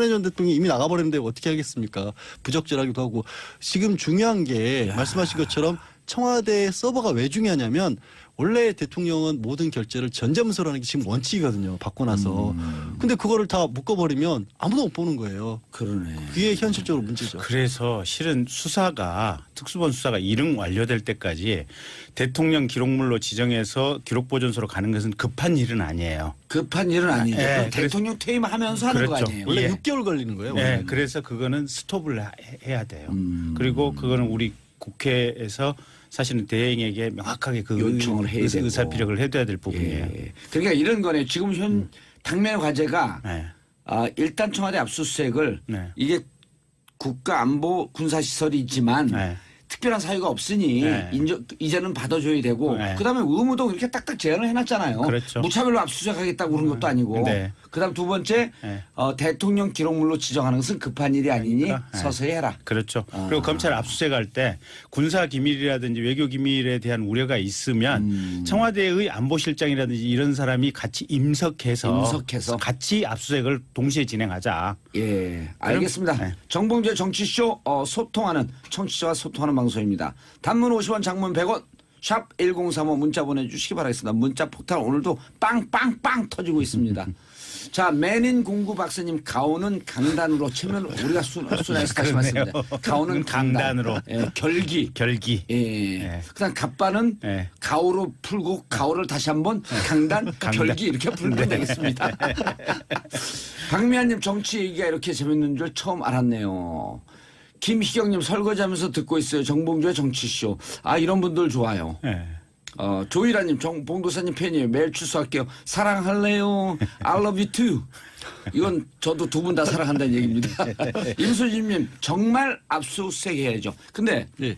전 대통령이 이미 나가버렸는데 어떻게 하겠습니까? 부적절하기도 하고. 지금 중요한 게 말씀하신 것처럼 청와대 서버가 왜 중요하냐면 원래 대통령은 모든 결제를 전자문서로 하는 게 지금 원칙이거든요. 받고 나서. 근데 그거를 다 묶어버리면 아무도 못 보는 거예요. 그러네. 그게 현실적으로 문제죠. 그래서 실은 수사가 특수본 수사가 일응 완료될 때까지 대통령 기록물로 지정해서 기록보존소로 가는 것은 급한 일은 아니에요. 급한 일은 아니죠. 네, 대통령 퇴임하면서 하는 거 그렇죠. 아니에요. 원래 예. 6개월 걸리는 거예요. 네, 원래는. 그래서 그거는 스톱을 해야 돼요. 그리고 그거는 우리 국회에서 사실은 대행에게 명확하게 그 요청을 해야 되고. 의사피력을 해둬야 될 부분이에요. 예. 그러니까 이런 거네. 지금 당면의 과제가 네. 일단 청와대 압수수색을 네. 이게 국가안보 군사시설이지만 네. 특별한 사유가 없으니 네. 이제는 받아줘야 되고 네. 그다음에 의무도 이렇게 딱딱 제한을 해놨잖아요. 그렇죠. 무차별로 압수수색하겠다고 그런 것도 아니고. 네. 그다음 두 번째 네. 대통령 기록물로 지정하는 것은 급한 일이 아니니 그러니까, 네. 서서히 해라. 그렇죠. 그리고 검찰 압수수색할 때 군사 기밀이라든지 외교 기밀에 대한 우려가 있으면 청와대의 안보실장이라든지 이런 사람이 같이 임석해서 같이 압수수색을 동시에 진행하자. 예, 알겠습니다. 네. 정봉주의 정치쇼 소통하는 청취자와 소통하는 방송입니다. 단문 50원, 장문 100원, 샵 1035 문자 보내주시기 바라겠습니다. 문자 폭탄 오늘도 빵빵빵 터지고 있습니다. 자, 맨인 공구 박사님 가오는 강단으로 치면 우리가 순화해서 다시 말씀드립니다. 가오는 강단으로. 예, 결기. 예. 네. 그다음 갑바는 네. 가오로 풀고 가오를 다시 한번 강단, 결기 이렇게 풀면 되겠습니다. 박미아님 정치 얘기가 이렇게 재밌는 줄 처음 알았네요. 김희경님 설거지하면서 듣고 있어요. 정봉주의 정치쇼. 아 이런 분들 좋아요. 네. 조이라님 봉도사님 팬이에요. 매일 출소할게요. 사랑할래요. I love you too. 이건 저도 두 분 다 사랑한다는 얘기입니다. 임수진님 정말 압수수색 해야죠. 근데 예.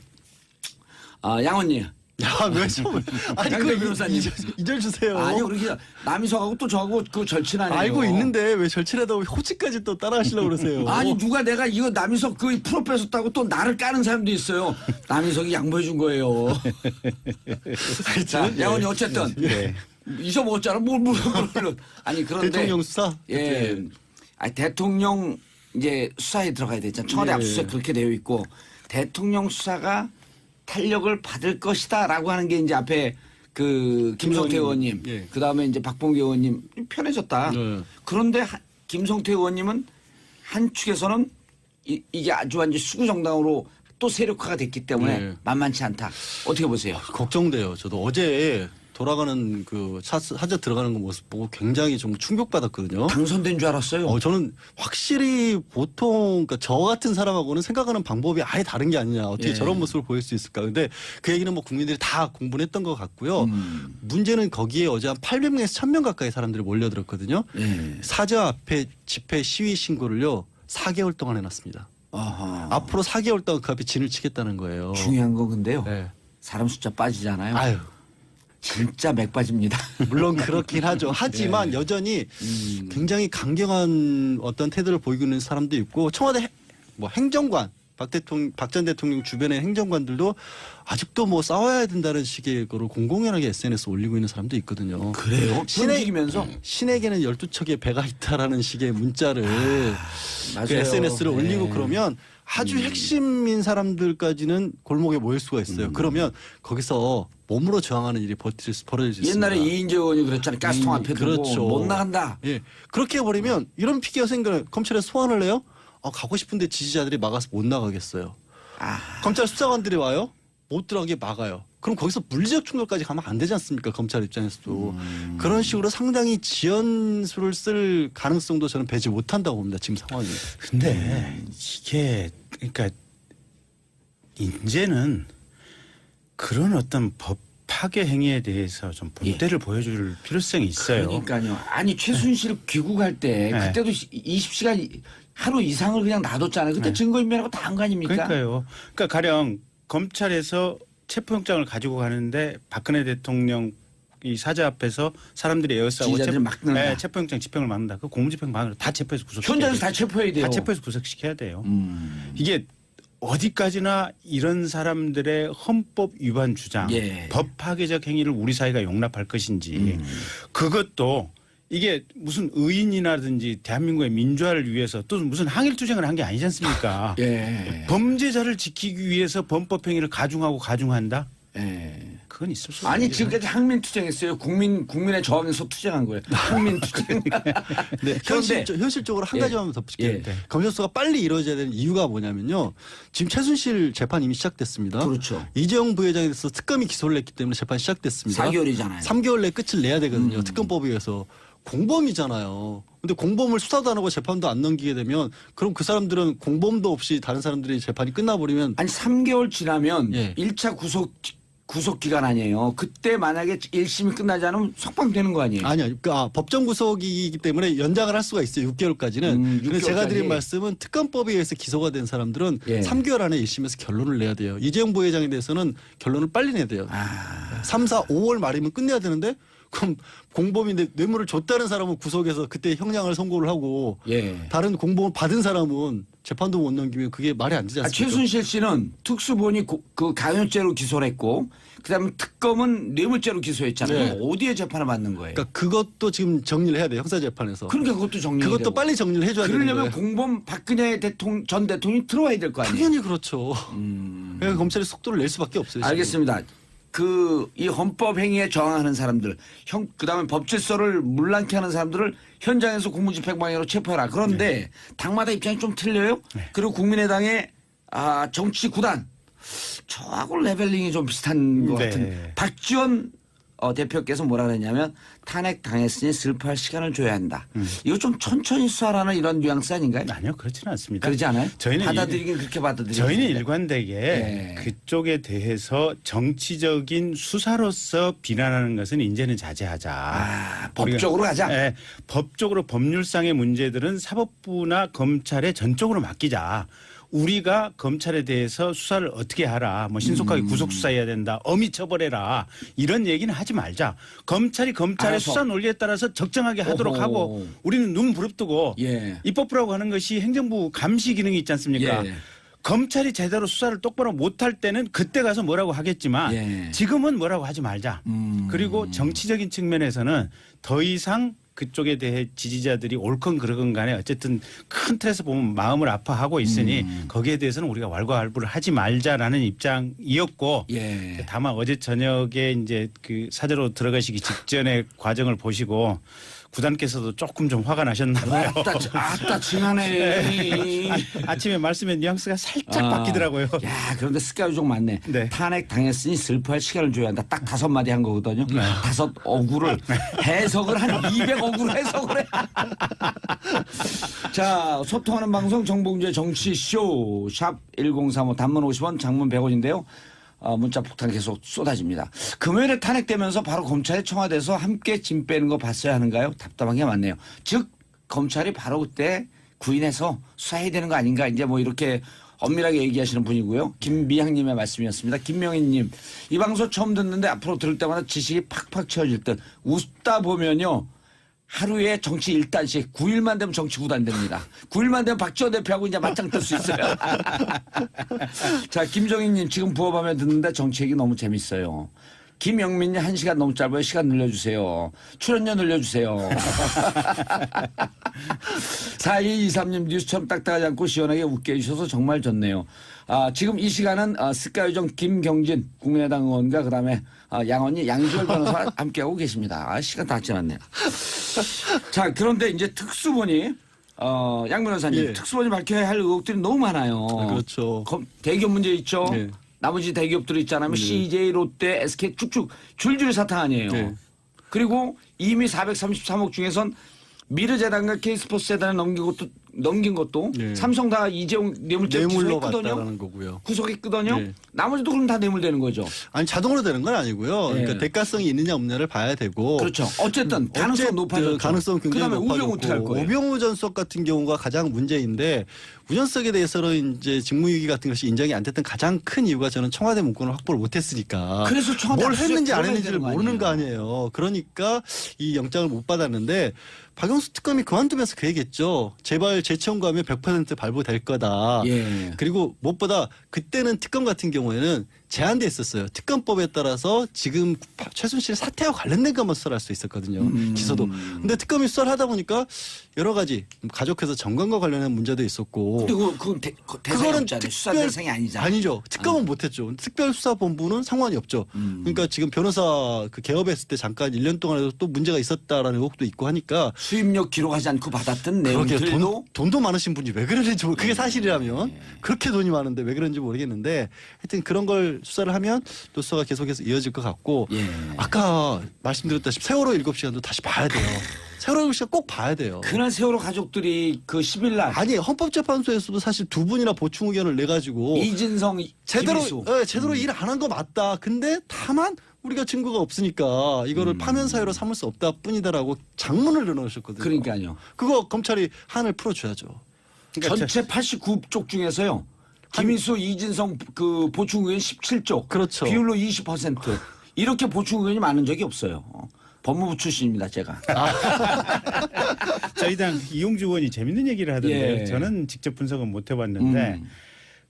양원님. 왜 처음? 아니 강대 변호사님. 이절 주세요. 아니 우리 남이석하고 또 저하고 그 절친 아니에요. 알고 있는데 왜 절친하다고 호치까지 또 따라하시려고 그러세요? 아니 누가 내가 이거 남이석 그 프로 뺏었다고 또 나를 까는 사람도 있어요. 남이석이 양보해 준 거예요. 자, 양원이 어쨌든 잊어먹었잖아. 뭘 아니 그런데 대통령 수사. 예, 아니, 대통령 이제 수사에 들어가야 되잖아. 청와대 압수수색 그렇게 되어 있고 대통령 수사가 탄력을 받을 것이다라고 하는 게 이제 앞에 그 김성태 의원님, 예. 그 다음에 이제 박봉계 의원님 편해졌다. 그런데 김성태 의원님은 한 축에서는 이게 아주 완전 수구 정당으로 또 세력화가 됐기 때문에 만만치 않다. 어떻게 보세요? 걱정돼요. 저도 어제 돌아가는 그 사저 들어가는 거 모습 보고 굉장히 좀 충격받았거든요. 당선된 줄 알았어요. 저는 확실히 보통 그러니까 저 같은 사람하고는 생각하는 방법이 아예 다른 게 아니냐. 어떻게 저런 모습을 보일 수 있을까. 근데 그 얘기는 뭐 국민들이 다 공부를 했던 것 같고요. 문제는 거기에 어제 한 800명에서 1000명 가까이 사람들이 몰려들었거든요. 사저 앞에 집회 시위 신고를요. 4개월 동안 해놨습니다. 아하. 앞으로 4개월 동안 그 앞에 진을 치겠다는 거예요. 중요한 건 근데요. 네. 사람 숫자 빠지잖아요. 아유. 진짜 맥 빠집니다. 물론 그렇긴 하죠. 하지만 여전히 굉장히 강경한 어떤 태도를 보이고 있는 사람도 있고 청와대 뭐 행정관 박 전 대통령 주변의 행정관들도 아직도 뭐 싸워야 된다는 식의 거로 공공연하게 SNS 올리고 있는 사람도 있거든요. 그래요? 신에기면서 신에게는 12척의 배가 있다라는 식의 문자를 맞아요. 그 SNS를 네. 올리고 그러면 아주 핵심인 사람들까지는 골목에 모일 수가 있어요. 그러면 거기서 몸으로 저항하는 일이 벌어질 수 있습니다. 옛날에 이인재 의원이 그랬잖아요. 가스통 앞에 두고 그렇죠. 못 나간다. 예, 그렇게 해버리면 이런 피해가 생겨요. 검찰에서 소환을 해요. 가고 싶은데 지지자들이 막아서 못 나가겠어요. 검찰 수사관들이 와요. 못 들어가게 막아요. 그럼 거기서 물리적 충돌까지 가면 안 되지 않습니까? 검찰 입장에서도. 그런 식으로 상당히 지연수를 쓸 가능성도 저는 배제 못한다고 봅니다. 지금 상황이. 근데 이게 그러니까 이제는 그런 어떤 법 파괴 행위에 대해서 좀 본때를 보여줄 필요성이 있어요. 그러니까요. 아니 최순실 귀국할 때 네. 그때도 20시간 하루 이상을 그냥 놔뒀잖아요. 그때 증거인멸하고 다 한 거 아닙니까? 그러니까요. 그러니까 가령 검찰에서 체포영장을 가지고 가는데 박근혜 대통령 이 사자 앞에서 사람들이 에어싸고 지지자들을 막 넣는다. 체포영장 집행을 막는다. 그 공무집행만으로 다 체포해서 구속시켜야 현장에서 돼요. 다 체포해야 돼요. 다 체포해서 구속시켜야 돼요. 이게 어디까지나 이런 사람들의 헌법 위반 주장, 법 파괴적 행위를 우리 사회가 용납할 것인지 그것도 이게 무슨 의인이라든지 대한민국의 민주화를 위해서 또 무슨 항일투쟁을 한 게 아니지 않습니까? 범죄자를 지키기 위해서 범법행위를 가중한다? 그건 있을 수 없어요. 아니 지금까지 항민투쟁했어요. 국민의 저항에서 투쟁한 거예요. 항민투쟁. 네, 현실적으로 한 가지만 덧붙일게요. 검찰 수사가 빨리 이루어져야 되는 이유가 뭐냐면요. 지금 최순실 재판 이미 시작됐습니다. 그렇죠. 이재용 부회장에 대해서 특검이 기소를 했기 때문에 재판이 시작됐습니다. 4개월이잖아요. 3개월 내에 끝을 내야 되거든요. 특검법에 의해서. 공범이잖아요. 근데 공범을 수사도 안 하고 재판도 안 넘기게 되면 그럼 그 사람들은 공범도 없이 다른 사람들이 재판이 끝나버리면 아니 3개월 지나면 예. 1차 구속 구속 기간 아니에요. 그때 만약에 1심이 끝나지 않으면 석방되는 거 아니에요? 아니요. 법정 구속이기 때문에 연장을 할 수가 있어요. 6개월까지는. 근데 제가 드린 6개월까지. 말씀은 특검법에 의해서 기소가 된 사람들은 예. 3개월 안에 1심에서 결론을 내야 돼요. 이재용 부회장에 대해서는 결론을 빨리 내야 돼요. 3, 4, 5월 말이면 끝내야 되는데 그럼 공범인데 뇌물을 줬다는 사람은 구속해서 그때 형량을 선고를 하고 예. 다른 공범을 받은 사람은 재판도 못 넘기면 그게 말이 안 되지 않습니까? 최순실 씨는 특수본이 그 강요죄로 기소를 했고 그다음에 특검은 뇌물죄로 기소했잖아요. 네. 그럼 어디에 재판을 받는 거예요? 그러니까 그것도 지금 정리를 해야 돼요. 형사재판에서. 그러니까 그것도 정리. 그것도 빨리 정리를 해줘야 되는 그러려면 거예요. 공범 박근혜 전 대통령이 들어와야 될 거 아니에요? 당연히 그렇죠. 그러니까 검찰이 속도를 낼 수밖에 없어요. 지금. 알겠습니다. 이 헌법 행위에 저항하는 사람들, 그다음에 법질서를 문란케 하는 사람들을 현장에서 공무집행방해로 체포해라. 그런데 당마다 입장이 좀 틀려요. 그리고 국민의당의 정치 구단 저하고 레벨링이 좀 비슷한 것 네. 같은 박지원 대표께서 뭐라 그랬냐면 탄핵 당했으니 슬퍼할 시간을 줘야 한다. 이거 좀 천천히 수사라는 이런 뉘앙스 아닌가요? 아니요, 그렇지는 않습니다. 그러지 않아요? 저희는 받아들이긴 그렇게 받아들이죠. 저희는 일관되게 예. 그쪽에 대해서 정치적인 수사로서 비난하는 것은 이제는 자제하자. 법적으로 가자. 예, 법적으로 법률상의 문제들은 사법부나 검찰에 전적으로 맡기자. 우리가 검찰에 대해서 수사를 어떻게 하라. 뭐 신속하게 구속 수사해야 된다. 엄히 처벌해라. 이런 얘기는 하지 말자. 검찰이 검찰의 알아서. 수사 논리에 따라서 적정하게 하도록 오호. 하고 우리는 눈 부릅뜨고 예. 입법부라고 하는 것이 행정부 감시 기능이 있지 않습니까? 예. 검찰이 제대로 수사를 똑바로 못할 때는 그때 가서 뭐라고 하겠지만 예. 지금은 뭐라고 하지 말자. 그리고 정치적인 측면에서는 더 이상 그쪽에 대해 지지자들이 옳건 그르건 간에 어쨌든 큰 틀에서 보면 마음을 아파하고 있으니 거기에 대해서는 우리가 왈가왈부를 하지 말자라는 입장이었고 예. 다만 어제 저녁에 이제 그 사저로 들어가시기 직전의 과정을 보시고 구단께서도 조금 좀 화가 나셨나 봐요. 아따 징하네. 아침에 말씀의 뉘앙스가 살짝 바뀌더라고요. 야, 그런데 습관이 좀 많네. 네. 탄핵 당했으니 슬퍼할 시간을 줘야 한다. 딱 5마디 한 거거든요. 5어구를 해석을 한 200어구를 해석을 해. 자, 소통하는 방송 정봉주의 정치쇼 샵 1035 단문 50원 장문 100원인데요. 문자 폭탄 계속 쏟아집니다. 금요일에 탄핵되면서 바로 검찰에 청와대에서 함께 짐 빼는 거 봤어야 하는가요? 답답한 게 많네요. 즉 검찰이 바로 그때 구인해서 수사해야 되는 거 아닌가 이제 뭐 이렇게 엄밀하게 얘기하시는 분이고요. 김미향님의 말씀이었습니다. 김명희님 이 방송 처음 듣는데 앞으로 들을 때마다 지식이 팍팍 채워질 듯 웃다 보면요. 하루에 정치 1단씩 9일만 되면 정치 9단 됩니다. 9일만 되면 박지원 대표하고 이제 맞짱 뜰 수 있어요. 자, 김정희님 지금 부업하며 듣는데 정치 얘기 너무 재밌어요. 김영민님 1시간 너무 짧아요. 시간 늘려주세요. 출연료 늘려주세요. 4223님 뉴스처럼 딱딱하지 않고 시원하게 웃게 해주셔서 정말 좋네요. 지금 이 시간은 스카이정 김경진 국민의당 의원과 그다음에 양언니 양지열 변호사와 함께하고 계십니다. 시간 다 지났네요. 자, 그런데 이제 특수본이 양 변호사님 예. 특수본이 밝혀야 할 의혹들이 너무 많아요. 그렇죠. 대기업 문제 있죠. 네. 나머지 대기업들 있잖아요. CJ, 롯데, SK 쭉쭉 줄줄이 사탕 아니에요. 네. 그리고 이미 433억 중에선 미르재단과 K스포츠재단에 넘긴 것도 네. 삼성 다 이재용 뇌물죄 뇌물로 구속했거든요. 봤다라는 거고요. 구속했거든요. 네. 나머지도 그럼 다 뇌물되는 거죠. 아니 자동으로 되는 건 아니고요. 예. 그러니까 대가성이 있느냐 없느냐를 봐야 되고. 그렇죠. 어쨌든 가능성 높아졌죠. 가능성 굉장히 그다음에 우병우 어떻게 할 높아졌고 거예요? 우병우 전 수석 같은 경우가 가장 문제인데 우전석에 대해서는 이제 직무유기 같은 것이 인정이 안 됐던 가장 큰 이유가 저는 청와대 문건을 확보를 못했으니까. 그래서 청와대 뭘 압수수색 했는지 안 들어가야 했는지를 되는 거 모르는 거 아니에요. 그러니까 이 영장을 못 받았는데 박영수 특검이 그만두면서 그 얘기했죠. 제발 재청구하면 100% 발부될 거다. 예. 그리고 무엇보다 그때는 특검 같은 경우에는 제한돼 있었어요. 특검법에 따라서 지금 최순실 사태와 관련된 것만 수사를 할 수 있었거든요. 기소도. 근데 특검이 수사를 하다 보니까 여러 가지 가족회사 정관과 관련된 문제도 있었고. 근데 그건 대상이 없잖아요. 수사 대상이 아니잖아요. 아니죠. 특검은 못했죠. 특별수사본부는 상관이 없죠. 그러니까 지금 변호사 그 개업했을 때 잠깐 1년 동안에도 또 문제가 있었다라는 의혹도 있고 하니까 수입력 기록하지 않고 받았던 그렇게 내용들도 돈도 많으신 분이 왜 그러는지 그게 사실이라면 그렇게 돈이 많은데 왜 그런지 모르겠는데 하여튼 그런 걸 수사를 하면 또 수사가 계속해서 이어질 것 같고 예. 아까 말씀드렸다시피 세월호 7시간도 다시 봐야 돼요. 세월호 7시간 꼭 봐야 돼요. 그날 세월호 가족들이 그 10일 날 아니 헌법재판소에서도 사실 두 분이나 보충 의견을 내 가지고 이진성, 제대로 김일수. 제대로 일 안 한 거 맞다. 근데 다만 우리가 증거가 없으니까 이거를 파면 사유로 삼을 수 없다 뿐이다라고 장문을 내놓으셨거든요. 그러니까요. 그거 검찰이 한을 풀어줘야죠. 그러니까 전체 89쪽 중에서요. 김일수, 이진성 그 보충 의원 17쪽. 그렇죠. 비율로 20%. 이렇게 보충 의원이 많은 적이 없어요. 법무부 출신입니다, 제가. 저희 당 이용주 의원이 재밌는 얘기를 하던데 예. 저는 직접 분석은 못 해봤는데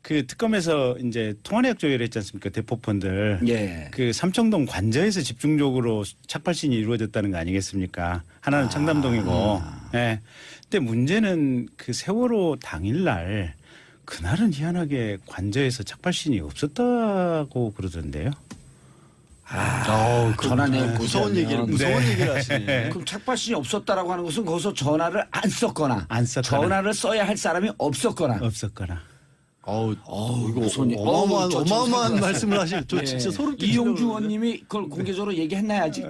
그 특검에서 이제 통화내역 조회를 했지 않습니까? 대포폰들. 예. 그 삼청동 관저에서 집중적으로 착발신이 이루어졌다는 거 아니겠습니까? 하나는 청담동이고. 예. 근데 문제는 그 세월호 당일날 그날은 희한하게 관저에서 착발신이 없었다고 그러던데요. 전화 내역 무서운 얘기를 얘기를 하시네. 그럼 착발신이 없었다라고 하는 것은 거기서 전화를 안 썼거나, 안 썼거나. 전화를 써야 할 사람이 없었거나. 없었거나. 이거 무슨 어마어마한 말씀을 하시죠. 저 진짜 소름 끼치네요. 이용주 의원님이 그걸 공개적으로 얘기했나야지.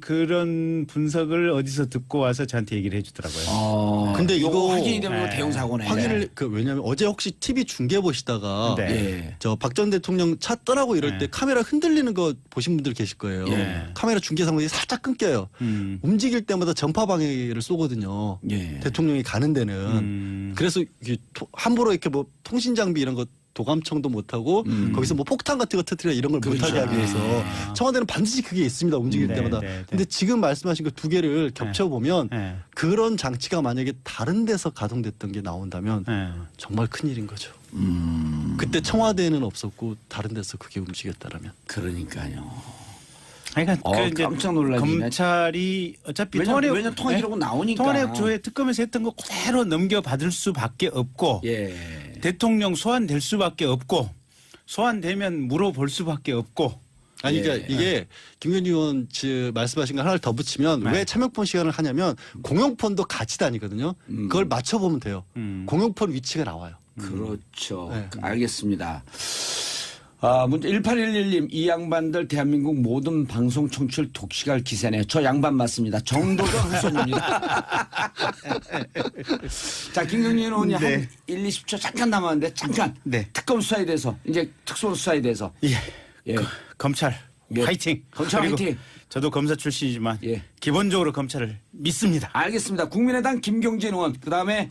그런 분석을 어디서 듣고 와서 저한테 얘기를 해주더라고요. 근데 이거 확인이 되면 대형 사고네. 확인을 왜냐면 어제 혹시 TV 중계 보시다가 네. 예. 저 박 전 대통령 차 떠나고 이럴 때 카메라 흔들리는 거 보신 분들 계실 거예요. 예. 카메라 중계 상황이 살짝 끊겨요. 움직일 때마다 전파 방해를 쏘거든요. 예. 대통령이 가는 데는. 그래서 이게 함부로 이렇게 뭐 통신 장비 이런 거 도감청도 못하고 거기서 뭐 폭탄 같은 거 터뜨려 이런 걸 그렇죠. 못하게 하기 위해서 청와대는 반드시 그게 있습니다. 움직일 네, 때마다. 네, 네. 근데 지금 말씀하신 그 두 개를 겹쳐보면 네. 그런 장치가 만약에 다른 데서 가동됐던 게 나온다면 네. 정말 큰일인 거죠. 그때 청와대에는 없었고 다른 데서 그게 움직였다라면. 그러니까요. 그러니까 이제 깜짝 놀라긴 검찰이 어차피 왜냐면 통화 기록은 나오니까. 통화내역 조회 특검에서 했던 거 그대로 넘겨받을 수밖에 없고 예. 대통령 소환될 수밖에 없고 소환되면 물어볼 수밖에 없고. 아니 그러니까 이게 김건희 의원 말씀하신 거 하나를 더 붙이면 왜 참여폰 시간을 하냐면 공용폰도 같이 다니거든요. 그걸 맞춰보면 돼요. 공용폰 위치가 나와요. 그렇죠. 네. 알겠습니다. 문제 1811님 이 양반들 대한민국 모든 방송 청취율 독식할 기세네요. 저 양반 맞습니다. 정도전 후손입니다. 자, 김경진 의원이 한 1, 20초 잠깐 남았는데 잠깐 특검 수사에 대해서 이제 특수본 수사에 대해서 예. 검찰 예. 화이팅. 검찰 그리고 화이팅. 저도 검사 출신이지만 예. 기본적으로 검찰을 믿습니다. 알겠습니다. 국민의당 김경진 의원 그다음에